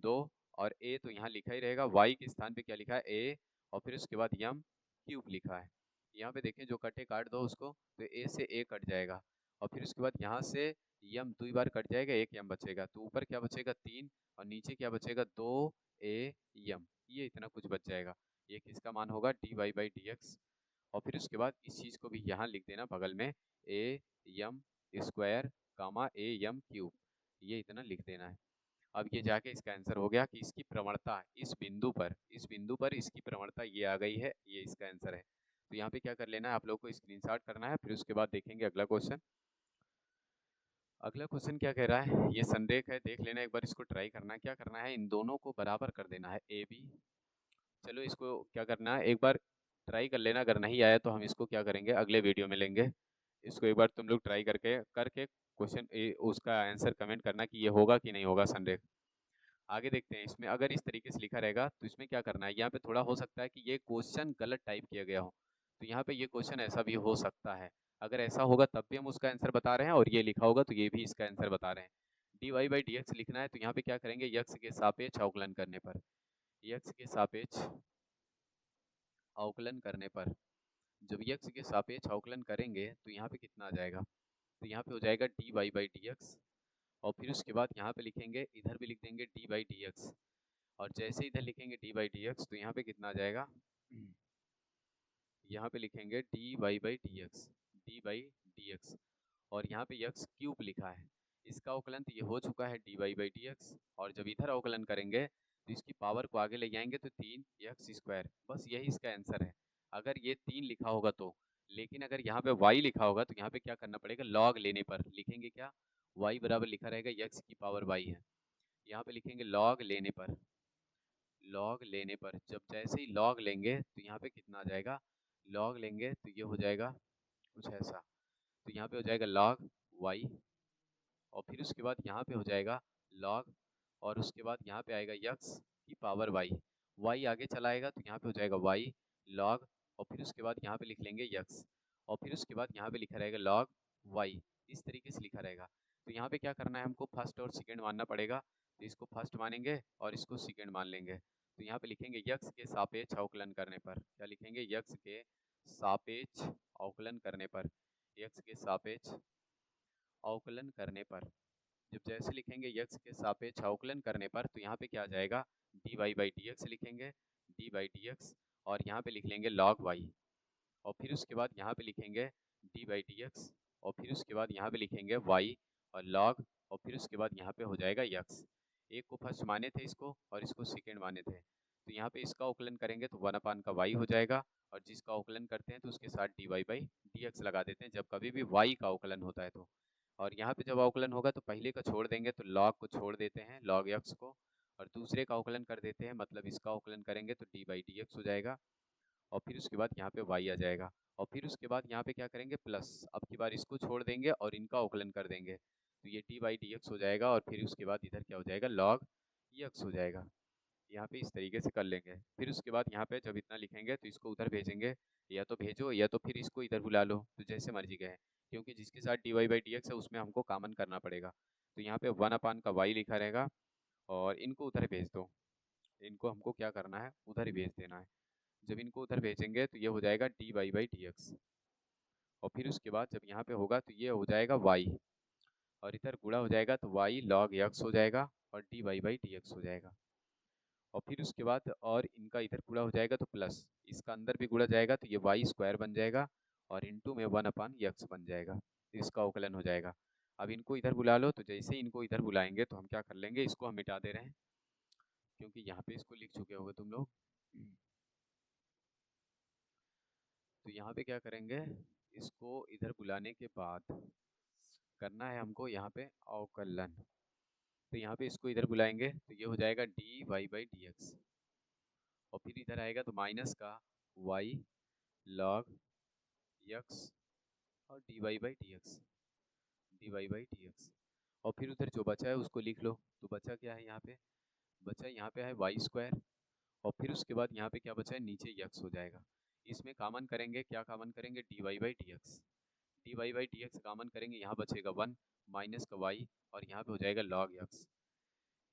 2 और ए तो यहाँ लिखा ही रहेगा, वाई के स्थान पे क्या लिखा है ए और फिर उसके बाद यम क्यूब लिखा है। यहाँ पे देखें जो कटे काट दो उसको तो ए से ए कट जाएगा और फिर उसके बाद यहाँ से यम 2 बार कट जाएगा, एक यम बचेगा, तो ऊपर क्या बचेगा 3 और नीचे क्या बचेगा 2 ए यम, ये इतना कुछ बच जाएगा। ये किसका मान होगा d Y by D x और फिर उसके बाद इस चीज़ को भी यहाँ लिख देना बगल में ए यम स्क्वायर कामा ए यम क्यूब, ये इतना लिख देना है। अब ये जाके इसका आंसर हो गया कि इसकी प्रवणता इस बिंदु पर इसकी प्रवणता ये आ गई है, ये इसका आंसर है। तो यहाँ पे क्या कर लेना है आप लोग को, स्क्रीनशॉट करना है। फिर उसके बाद देखेंगे अगला क्वेश्चन। अगला क्वेश्चन क्या कह रहा है, ये संरेख है, देख लेना एक बार, इसको ट्राई करना है। क्या करना है, इन दोनों को बराबर कर देना है ए बी। चलो इसको क्या करना है एक बार ट्राई कर लेना, अगर नहीं आया तो हम इसको क्या करेंगे अगले वीडियो में लेंगे। इसको एक बार तुम लोग ट्राई करके करके क्वेश्चन उसका आंसर कमेंट करना कि ये होगा कि नहीं होगा संरेख। आगे देखते हैं, इसमें अगर इस तरीके से लिखा रहेगा तो इसमें क्या करना है, यहाँ पे थोड़ा हो सकता है कि ये क्वेश्चन गलत टाइप किया गया हो, तो यहाँ पे ये क्वेश्चन ऐसा भी हो सकता है। अगर ऐसा होगा तब भी हम उसका आंसर बता रहे हैं, और ये लिखा होगा तो ये भी इसका आंसर बता रहे हैं। dy/dx लिखना है तो यहाँ पे क्या करेंगे, यक्स के सापेक्ष अवकलन करने पर, यक्स के सापेक्ष अवकलन करने पर जब यक्स के सापेक्ष अवकलन करेंगे तो यहाँ पे कितना आ जाएगा, तो यहाँ पे हो जाएगा dy/dx, और फिर उसके बाद यहाँ पे लिखेंगे, इधर भी लिख देंगे dy/dx, और जैसे इधर लिखेंगे dy/dx तो यहाँ पे कितना आ जाएगा, यहाँ पे लिखेंगे dy/dx, dy/dx, और यहाँ पे यक्स क्यूब लिखा है, इसका अवकलन तो ये हो चुका है dy/dx, और जब इधर अवकलन करेंगे तो इसकी पावर को आगे ले जाएंगे तो 3x², बस यही इसका आंसर है। अगर ये 3 लिखा होगा तो, लेकिन अगर यहाँ पे y लिखा होगा तो यहाँ पे क्या करना पड़ेगा, log लेने पर लिखेंगे क्या, y बराबर लिखा रहेगा x की पावर y है, यहाँ पे लिखेंगे log लेने पर, log लेने पर जब जैसे ही log लेंगे तो यहाँ पे कितना आ जाएगा, log लेंगे तो ये हो जाएगा कुछ ऐसा, तो यहाँ पे हो जाएगा log y, और फिर उसके बाद यहाँ पे हो जाएगा log, और उसके बाद यहाँ पे आएगा x की पावर y, y आगे चला आएगा तो यहाँ पे हो जाएगा y log, और फिर उसके बाद यहाँ पे लिख लेंगे x, और फिर उसके बाद यहाँ पे लिखा रहेगा log y, इस तरीके से लिखा रहेगा। तो यहाँ पे क्या करना है, हमको फर्स्ट और सेकंड मानना पड़ेगा, तो इसको फर्स्ट मानेंगे और इसको सेकंड मान लेंगे। तो यहाँ पे लिखेंगे x के सापेक्ष अवकलन करने पर, क्या लिखेंगे, x के सापेक्ष अवकलन करने पर, x के सापेक्ष अवकलन करने पर जब जैसे लिखेंगे यक्स के सापेक्ष अवकलन करने पर तो यहाँ पे क्या आ जाएगा, dy/dx लिखेंगे, dy/dx, और यहाँ पे लिख लेंगे log y, और फिर उसके बाद यहाँ पे लिखेंगे dy/dx, और फिर उसके बाद यहाँ पे लिखेंगे y और log, और फिर उसके बाद यहाँ पे हो जाएगा यक्स। एक को फर्स्ट माने थे इसको और इसको सेकेंड माने थे, तो यहाँ पे इसका अवकलन करेंगे तो 1 का y हो जाएगा, और जिसका अवकलन करते हैं तो उसके साथ dy/dx लगा देते हैं जब कभी भी y का अवकलन होता है तो, और यहाँ पे जब अवकलन होगा तो पहले का छोड़ देंगे तो log को छोड़ देते हैं, log x को, और दूसरे का अवकलन कर देते हैं, मतलब इसका अवकलन करेंगे तो dy/dx हो जाएगा, और फिर उसके बाद यहाँ पे y आ जाएगा, और फिर उसके बाद यहाँ पे क्या करेंगे, प्लस, अब की बार इसको छोड़ देंगे और इनका अवकलन कर देंगे तो ये dy/dx हो जाएगा, और फिर उसके बाद इधर क्या हो जाएगा, log x हो जाएगा। यहाँ पे इस तरीके से कर लेंगे। फिर उसके बाद यहाँ पे जब इतना लिखेंगे तो इसको उधर भेजेंगे, या तो भेजो या तो फिर इसको इधर बुला लो, तो जैसे मर्जी कहे, क्योंकि जिसके साथ dy/dx है उसमें हमको कॉमन करना पड़ेगा, तो यहाँ पे 1 का y लिखा रहेगा, और इनको उधर भेज दो, इनको हमको क्या करना है, उधर ही भेज देना है। जब इनको उधर भेजेंगे तो ये हो जाएगा dy/dx, और फिर उसके बाद जब यहाँ पे होगा तो ये हो जाएगा y, और इधर गुणा हो जाएगा तो y log x हो जाएगा और dy/dx हो जाएगा, और फिर उसके बाद और इनका इधर गुणा हो जाएगा तो प्लस, इसका अंदर भी गुणा जाएगा तो ये y² बन जाएगा, और इनटू में 1/x बन जाएगा, इसका अवकलन हो जाएगा। अब इनको इधर बुला लो, तो जैसे ही इनको इधर बुलाएंगे तो हम क्या कर लेंगे, इसको हम मिटा दे रहे हैं क्योंकि यहाँ पे इसको लिख चुके होगे तुम लोग। तो यहाँ पे क्या करेंगे, इसको इधर बुलाने के बाद करना है हमको यहाँ पे अवकलन, तो यहाँ पे इसको इधर बुलाएंगे तो ये हो जाएगा dy/dx, और फिर इधर आएगा तो माइनस का y log x और dy/dx, dy/dx, और फिर उधर जो बचा है उसको लिख लो, तो बचा क्या है, यहाँ पे बचा, यहाँ पे है y², और फिर उसके बाद यहाँ पे क्या बचा है, नीचे x हो जाएगा, इसमें कॉमन करेंगे, क्या कॉमन करेंगे, dy/dx, dy/dx कॉमन करेंगे, यहाँ बचेगा 1 माइनस का y, और यहाँ पे हो जाएगा log x,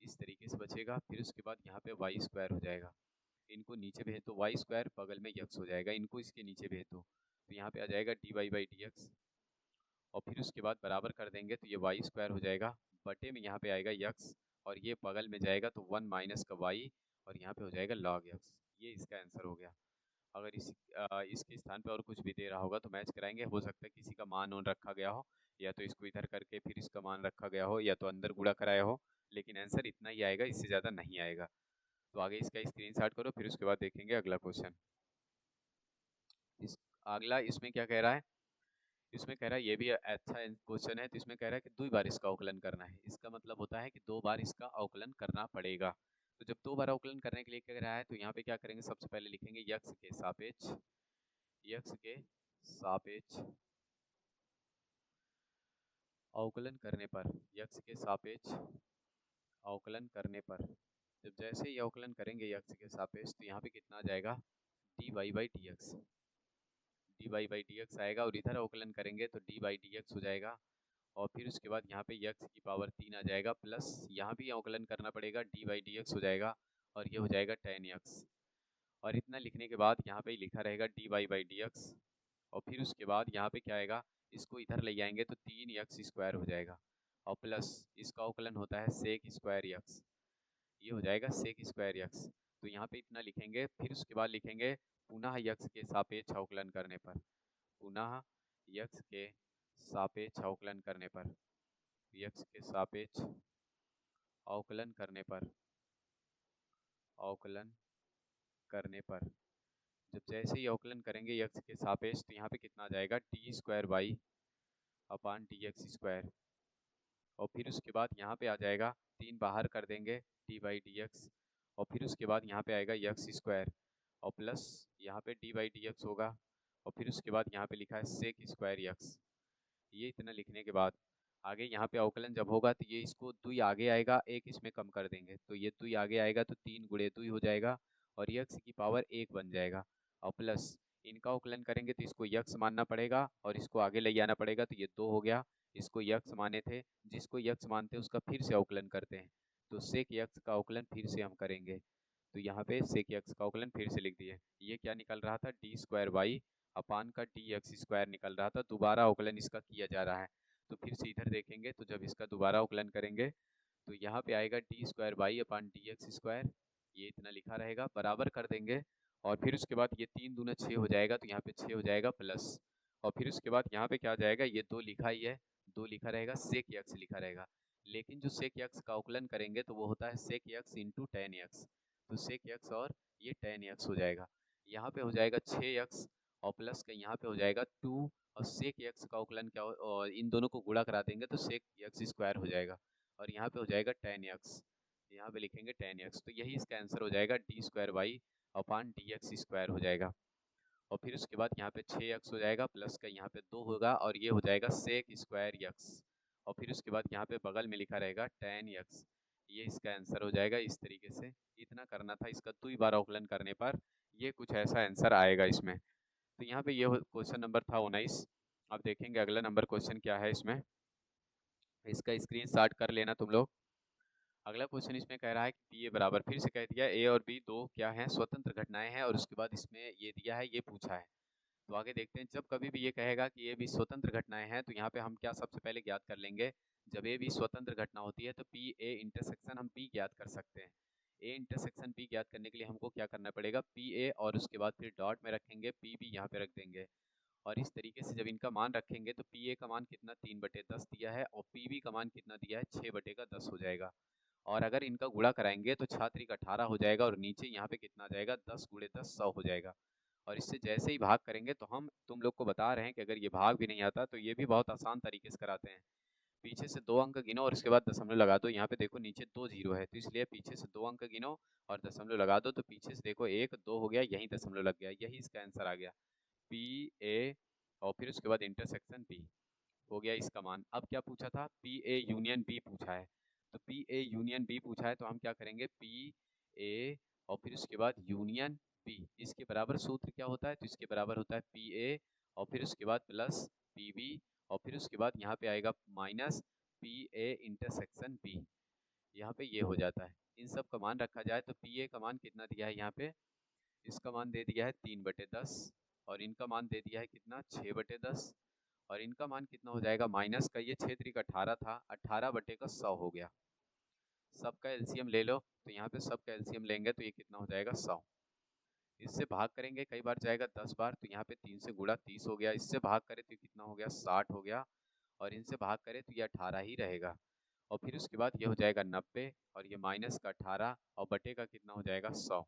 इस तरीके से बचेगा। फिर उसके बाद यहाँ पे y² हो जाएगा, इनको नीचे भेज दो, y² बगल में x हो जाएगा, इनको इसके नीचे भेज दो, तो यहाँ पे आ जाएगा dy/dx, और फिर उसके बाद बराबर कर देंगे तो ये y² हो जाएगा, बटे में यहाँ पे आएगा x, और ये बगल में जाएगा तो 1 माइनस का y, और यहाँ पे हो जाएगा log x, ये इसका आंसर हो गया। अगर इसके स्थान पे और कुछ भी दे रहा होगा तो मैच कराएंगे, हो सकता है किसी का मान ऑन रखा गया हो, या तो इसको इधर करके फिर इसका मान रखा गया हो, या तो अंदर गुणा कराया हो, लेकिन आंसर इतना ही आएगा, इससे ज़्यादा नहीं आएगा। तो आगे इसका स्क्रीनशॉट करो, फिर उसके बाद देखेंगे अगला क्वेश्चन। इस अगला इसमें क्या कह रहा है, इसमें कह रहा है, ये भी अच्छा क्वेश्चन है, तो इसमें कह रहा है कि 2 बार इसका अवकलन करना है, इसका मतलब होता है कि 2 बार इसका अवकलन करना पड़ेगा। तो जब 2 बार अवकलन करने के लिए कह रहा है तो यहाँ पे क्या करेंगे, सबसे पहले लिखेंगे यक्स के सापेक्ष, यक्स के सापेक्ष अवकलन करने पर, यक्स के सापेक्ष अवकलन करने पर जब जैसे ही अवकलन करेंगे यक्स के सापेक्ष तो यहाँ पे कितना आ जाएगा, dy/dx, d Y by D x आएगा, और इधर अवकलन करेंगे तो डी बाई डी एक्स हो जाएगा, और फिर उसके बाद यहाँ पे x की पावर 3 आ जाएगा, प्लस यहाँ भी अवकलन करना पड़ेगा, डी बाई डी एक्स हो जाएगा, और ये हो जाएगा tan x। और इतना लिखने के बाद यहाँ पे लिखा रहेगा d Y by D x, और फिर उसके बाद यहाँ पे क्या आएगा, इसको इधर ले जाएंगे तो 3x² हो जाएगा, और प्लस इसका अवकलन होता है सेक स्क्वायर x, ये हो जाएगा सेक स्क्वायर x। तो यहाँ पे इतना लिखेंगे, फिर उसके बाद लिखेंगे पुनः x के सापेक्ष अवकलन करने पर, पुनः x के सापेक्ष अवकलन करने पर, x के सापेक्ष अवकलन करने पर, अवकलन करने पर, जब जैसे ही अवकलन करेंगे x के सापेक्ष तो यहाँ पे कितना आ जाएगा, t² अपान dx², और फिर उसके बाद यहाँ पे आ जाएगा 3 बाहर कर देंगे डी बाई डी एक्स, और फिर उसके बाद यहाँ पे आएगा x², और प्लस यहाँ पे डी बाई डी एक्स होगा, और फिर उसके बाद यहाँ पे लिखा है सेक स्क्वायर x। ये इतना लिखने के बाद आगे यहाँ पे अवकलन जब होगा तो ये इसको 2 आगे आएगा, एक इसमें कम कर देंगे तो ये 2 आगे आएगा तो 3 गुणे 2 हो जाएगा, और x की पावर 1 बन जाएगा, और प्लस इनका अवकलन करेंगे तो इसको x मानना पड़ेगा, और इसको आगे ले जाना पड़ेगा, तो ये 2 हो गया, इसको x माने थे, जिसको x मानते हैं उसका फिर से अवकलन करते हैं, तो सेक x का अवकलन फिर से हम करेंगे, तो यहाँ पे सेक x का अवकलन फिर से लिख दिए। ये क्या निकल रहा था, d² अपान का dx² निकल रहा था, दोबारा अवकलन इसका किया जा रहा है। तो फिर से इधर देखेंगे तो जब इसका दोबारा अवकलन करेंगे तो यहाँ पे आएगा d² अपान dx², ये इतना लिखा रहेगा, बराबर कर देंगे, और फिर उसके बाद ये 3 दूना 6 हो जाएगा, तो यहाँ पे 6 हो जाएगा प्लस, और फिर उसके बाद यहाँ पे क्या आ जाएगा, ये 2 लिखा ही है, 2 लिखा रहेगा, सेक x लिखा रहेगा, लेकिन जो सेक x का अवकलन करेंगे तो वो होता है सेक x इंटू tan x, तो सेक x और ये tan x हो जाएगा, यहाँ पे हो जाएगा 6x, और प्लस का यहाँ पे हो जाएगा 2, और सेक x का अवकलन क्या और इन दोनों को गुणा करा देंगे तो सेक x² हो जाएगा, और यहाँ पे हो जाएगा tan x, यहाँ पे लिखेंगे tan x, तो यही इसका आंसर हो जाएगा d² अपान dx² हो जाएगा, और फिर उसके बाद यहाँ पे 6x हो जाएगा, प्लस का यहाँ पे 2 होगा, और ये हो जाएगा सेक स्क्वायर x, और फिर उसके बाद यहाँ पे बगल में लिखा रहेगा tan x, ये इसका आंसर हो जाएगा। इस तरीके से इतना करना था, इसका 2 बार अवकलन करने पर ये कुछ ऐसा आंसर आएगा इसमें। तो यहाँ पे ये क्वेश्चन नंबर था 19। अब देखेंगे अगला नंबर क्वेश्चन क्या है इसमें, इसका स्क्रीनशॉट कर लेना तुम लोग। अगला क्वेश्चन इसमें कह रहा है कि पी ए बराबर, फिर से कह दिया ए और बी दो क्या हैं, स्वतंत्र घटनाएं हैं, और उसके बाद इसमें ये दिया है, ये पूछा है। तो आगे देखते हैं, जब कभी भी ये कहेगा कि ये भी स्वतंत्र घटनाएं हैं तो यहाँ पे हम क्या सबसे पहले ज्ञात कर लेंगे, जब ये भी स्वतंत्र घटना होती है तो पी ए इंटरसेक्शन हम पी ज्ञात कर सकते हैं। ए इंटरसेक्शन पी ज्ञात करने के लिए हमको क्या करना पड़ेगा, पी ए और उसके बाद फिर डॉट में रखेंगे, पी बी यहाँ पे रख देंगे, और इस तरीके से जब इनका मान रखेंगे तो पी ए का मान कितना 3/10 दिया है, और पी बी का मान कितना दिया है 6/10 हो जाएगा, और अगर इनका गुणा कराएंगे तो 6×3 18 हो जाएगा, और नीचे यहाँ पे कितना आ जाएगा 10×10 100 हो जाएगा। और इससे जैसे ही भाग करेंगे तो हम तुम लोग को बता रहे हैं कि अगर ये भाग भी नहीं आता तो ये भी बहुत आसान तरीके से कराते हैं। पीछे से 2 अंक गिनो और उसके बाद दशमलव लगा दो, यहाँ पे देखो नीचे 2 0 है तो इसलिए पीछे से 2 अंक गिनो और दशमलव लगा दो, तो पीछे से देखो 1 2 हो गया, यही दशमलव लग गया, यही इसका आंसर आ गया पी ए, और फिर उसके बाद इंटरसेक्शन पी हो गया इसका मान। अब क्या पूछा था, पी ए यूनियन बी पूछा है, तो पी ए यूनियन बी पूछा है तो हम क्या करेंगे, पी ए और फिर उसके बाद यूनियन बी, इसके बराबर सूत्र क्या होता है, तो इसके बराबर होता है पी ए और फिर उसके बाद प्लस पी बी, और फिर उसके बाद यहाँ पे आएगा minus P A intersection B, यहाँ पे ये हो जाता है। इन सब का मान रखा जाए तो पी ए का मान कितना दिया है यहाँ पे, इसका मान दे दिया है 3/10, और इनका मान दे दिया है कितना 6/10, और इनका मान कितना हो जाएगा, माइनस का ये 6×3 18 था, 18/100 हो गया। सबका एलसीएम ले लो, तो यहाँ पे सबका एलसीएम लेंगे तो ये कितना हो जाएगा 100। इससे भाग करेंगे कई बार जाएगा 10 बार, तो यहाँ पे 3 से गुणा 30 हो गया, इससे भाग करें तो कितना हो गया 60 हो गया, और इनसे भाग करें तो ये 18 ही रहेगा, और फिर उसके बाद ये हो जाएगा 90, और ये माइनस का 18 और बटे का कितना हो जाएगा 100।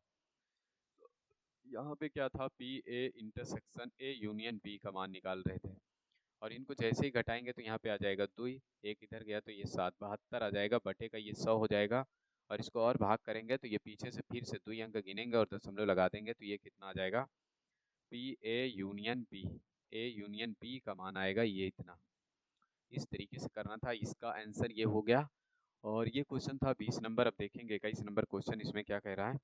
यहाँ पे क्या था, P A intersection A union B का मान निकाल रहे थे, और इनको जैसे ही घटाएंगे तो यहाँ पे आ जाएगा 2, एक इधर गया तो ये 7 72 आ जाएगा, बटे का ये 100 हो जाएगा, और इसको और भाग करेंगे तो ये पीछे से फिर से 2 अंक गिनेंगे और दशमलव लगा देंगे तो ये कितना आ जाएगा, P A union B, A union B का मान आएगा ये इतना। इस तरीके से करना था, इसका आंसर ये हो गया, और ये क्वेश्चन था 20 नंबर। अब देखेंगे 21 नंबर क्वेश्चन इसमें क्या कह रहा है।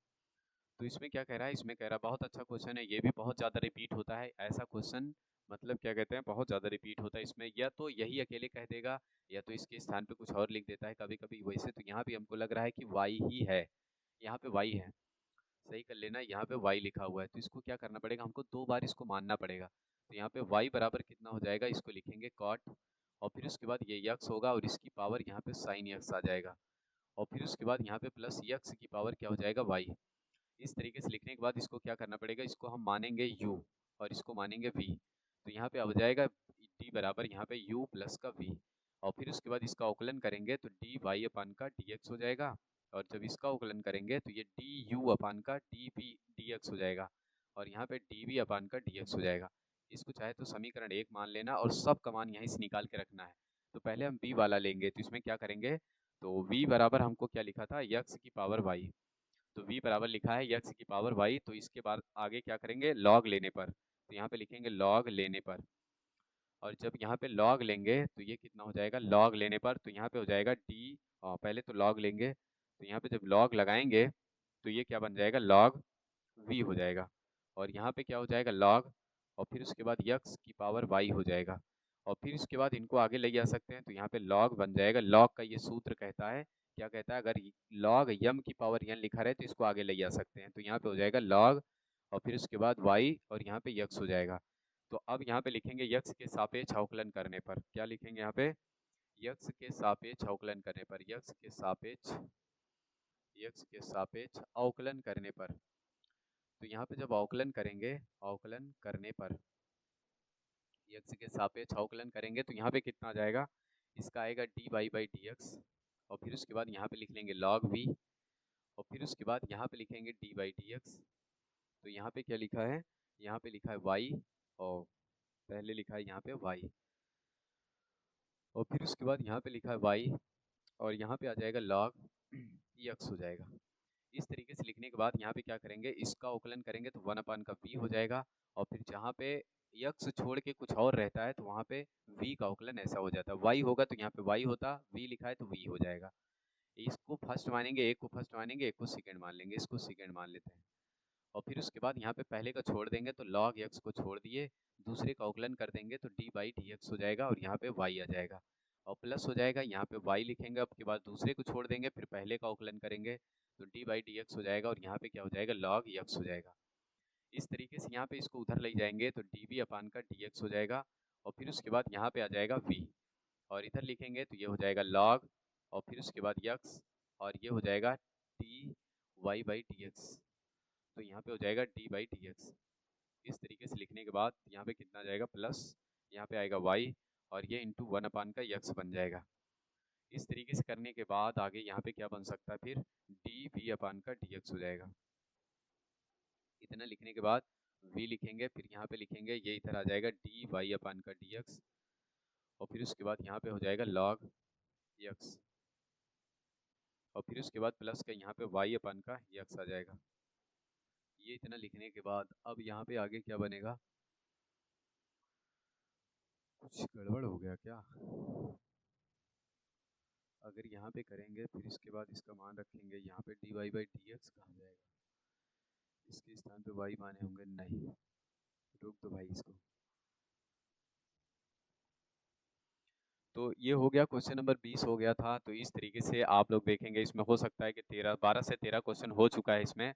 तो इसमें क्या कह रहा है, इसमें कह रहा है बहुत अच्छा क्वेश्चन है, ये भी बहुत ज़्यादा रिपीट होता है ऐसा क्वेश्चन, मतलब क्या कहते हैं बहुत ज़्यादा रिपीट होता है इसमें, या तो यही अकेले कह देगा या तो इसके स्थान पे कुछ और लिख देता है कभी कभी। वैसे तो यहाँ भी हमको लग रहा है कि वाई ही है, यहाँ पे वाई है, सही कर लेना, यहाँ पे वाई लिखा हुआ है, तो इसको क्या करना पड़ेगा, हमको 2 बार इसको मानना पड़ेगा। तो यहाँ पे वाई बराबर कितना हो जाएगा, इसको लिखेंगे कॉट, और फिर उसके बाद ये यक्स होगा और इसकी पावर यहाँ पे साइन यक्स आ जाएगा, और फिर उसके बाद यहाँ पे प्लस यक्स की पावर क्या हो जाएगा वाई। इस तरीके से लिखने के बाद इसको क्या करना पड़ेगा, इसको हम मानेंगे u और इसको मानेंगे v, तो यहाँ पे अब जाएगा d बराबर यहाँ पे u प्लस का v, और फिर उसके बाद इसका अवकलन करेंगे तो डी वाई अपान का dx हो जाएगा, और जब इसका अवकलन करेंगे तो ये डी यू अपान का डी वी dx हो जाएगा, और यहाँ पे डी वी अपान का dx हो जाएगा। इसको चाहे तो समीकरण 1 मान लेना और सब का मान यहीं से निकाल के रखना है। तो पहले हम v वाला लेंगे, तो इसमें क्या करेंगे, तो v बराबर हमको क्या लिखा था, x की पावर y, तो v बराबर लिखा है x की पावर y, तो इसके बाद आगे क्या करेंगे log लेने पर, तो यहाँ पे लिखेंगे log लेने पर, और जब यहाँ पे log लेंगे तो ये कितना हो जाएगा log लेने पर, तो यहाँ पे हो जाएगा d, पहले तो log लेंगे, तो यहाँ पे जब log लगाएंगे तो ये क्या बन जाएगा log v हो जाएगा, और यहाँ पे क्या हो जाएगा log, और फिर उसके बाद x की पावर y हो जाएगा, और फिर उसके बाद इनको आगे ले जा सकते हैं, तो यहाँ पे log बन जाएगा, log का ये सूत्र कहता है, क्या कहता है, अगर log m की पावर n लिखा रहे तो इसको आगे ले जा सकते हैं, तो यहाँ पे हो जाएगा log, और फिर उसके बाद y, और यहाँ पे x हो जाएगा। तो अब यहाँ पे लिखेंगे x के सापेक्ष अवकलन करने पर, क्या लिखेंगे यहाँ पे, x के सापेक्ष अवकलन करने पर, x के सापेक्ष अवकलन करने पर, तो यहाँ पे जब अवकलन करेंगे, अवकलन करने पर x के सापेक्ष अवकलन करेंगे तो यहाँ पे कितना आ जाएगा, इसका आएगा dy बाई dx, और फिर उसके बाद यहाँ पे लिख लेंगे log v, और फिर उसके बाद यहाँ पे लिखेंगे dy बाई dx, तो यहाँ पे क्या लिखा है, यहाँ पे लिखा है y, और पहले लिखा है यहाँ पे y, और फिर उसके बाद यहाँ पे लिखा है y, और यहाँ पे आ जाएगा log x हो जाएगा। इस तरीके से लिखने के बाद यहाँ पे क्या करेंगे, इसका अवकलन करेंगे तो 1 अपान का v हो जाएगा, और फिर जहाँ पे x छोड़ के कुछ और रहता है तो वहाँ पे v का अवकलन ऐसा हो जाता है, y होगा तो यहाँ पे y होता, v लिखा है तो v हो जाएगा। इसको फर्स्ट मानेंगे, एक को फर्स्ट मानेंगे, एक को सेकंड मान लेंगे, इसको सेकंड मान लेते हैं, और फिर उसके बाद यहाँ पे पहले का छोड़ देंगे तो log x को छोड़ दिए, दूसरे का अवकलन कर देंगे तो d बाई dx हो जाएगा, और यहाँ पे y आ जाएगा, और प्लस हो जाएगा, यहाँ पे y लिखेंगे, अब के बाद दूसरे को छोड़ देंगे, फिर पहले का अवकलन करेंगे तो d बाई dx हो जाएगा, और यहाँ पे क्या हो जाएगा log x हो जाएगा। इस तरीके से यहाँ पे इसको उधर ले जाएंगे तो dv अपान का dx हो जाएगा, और फिर उसके बाद यहाँ पे आ जाएगा v, और इधर लिखेंगे तो ये हो जाएगा log, और फिर उसके बाद x, और ये हो जाएगा dy बाई dx, तो यहाँ पे हो जाएगा d बाई dx। इस तरीके से लिखने के बाद यहाँ पे कितना आ जाएगा प्लस, यहाँ पे आएगा y, और ये इंटू 1 अपान का x बन जाएगा। इस तरीके से करने के बाद आगे यहाँ पे क्या बन सकता है, फिर डी वी अपान का dx हो जाएगा। इतना लिखने के बाद v लिखेंगे, फिर यहाँ पे लिखेंगे, ये इधर आ जाएगा डी वाई अपान का dx, और फिर उसके बाद यहाँ पे हो जाएगा log x, और फिर उसके बाद प्लस का यहाँ पे y अपान का x आ जाएगा। ये इतना लिखने के बाद अब यहाँ पे आगे क्या बनेगा, कुछ गड़बड़ हो गया क्या, अगर यहाँ पे करेंगे फिर इसके बाद इसका मान रखेंगे, यहाँ पे dy बाई dx कहाँ जाएगा, इसके स्थान पे y माने होंगे, नहीं रुक दो भाई इसको। तो ये हो गया क्वेश्चन नंबर 20 हो गया था। तो इस तरीके से आप लोग देखेंगे, इसमें हो सकता है कि 12 से 13 क्वेश्चन हो चुका है इसमें।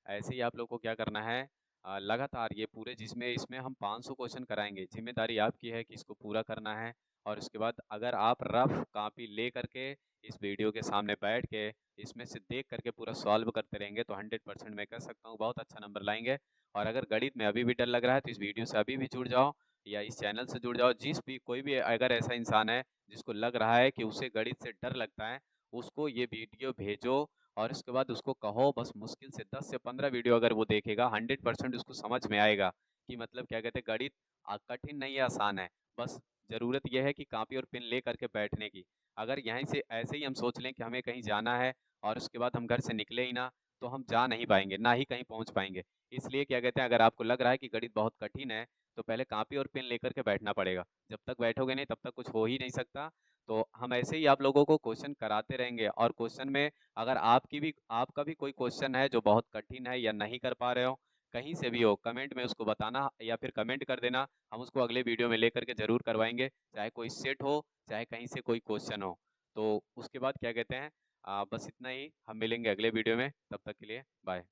ऐसे ही आप लोग को क्या करना है, लगातार ये पूरे, जिसमें इसमें हम 500 क्वेश्चन कराएंगे, जिम्मेदारी आपकी है कि इसको पूरा करना है। और उसके बाद अगर आप रफ कॉपी ले करके इस वीडियो के सामने बैठ के इसमें से देख करके पूरा सॉल्व करते रहेंगे तो 100% मैं कह सकता हूँ बहुत अच्छा नंबर लाएंगे। और अगर गणित में अभी भी डर लग रहा है तो इस वीडियो से अभी भी जुड़ जाओ, या इस चैनल से जुड़ जाओ। जिस भी कोई भी अगर ऐसा इंसान है जिसको लग रहा है कि उसे गणित से डर लगता है, उसको ये वीडियो भेजो, और उसके बाद उसको कहो, बस मुश्किल से 10 से 15 वीडियो अगर वो देखेगा 100% उसको समझ में आएगा कि मतलब क्या कहते हैं, गणित कठिन नहीं है, आसान है। बस ज़रूरत यह है कि कॉपी और पेन ले करके बैठने की। अगर यहीं से ऐसे ही हम सोच लें कि हमें कहीं जाना है और उसके बाद हम घर से निकले ही ना, तो हम जा नहीं पाएंगे, ना ही कहीं पहुंच पाएंगे। इसलिए क्या कहते हैं, अगर आपको लग रहा है कि गणित बहुत कठिन है तो पहले कॉपी और पेन लेकर के बैठना पड़ेगा। जब तक बैठोगे नहीं तब तक कुछ हो ही नहीं सकता। तो हम ऐसे ही आप लोगों को क्वेश्चन कराते रहेंगे, और क्वेश्चन में अगर आपका भी कोई क्वेश्चन है जो बहुत कठिन है या नहीं कर पा रहे हो, कहीं से भी हो, कमेंट में उसको बताना या फिर कमेंट कर देना। हम उसको अगले वीडियो में लेकर के ज़रूर करवाएँगे, चाहे कोई सेट हो, चाहे कहीं से कोई क्वेश्चन हो। तो उसके बाद क्या कहते हैं, बस इतना ही, हम मिलेंगे अगले वीडियो में, तब तक के लिए बाय।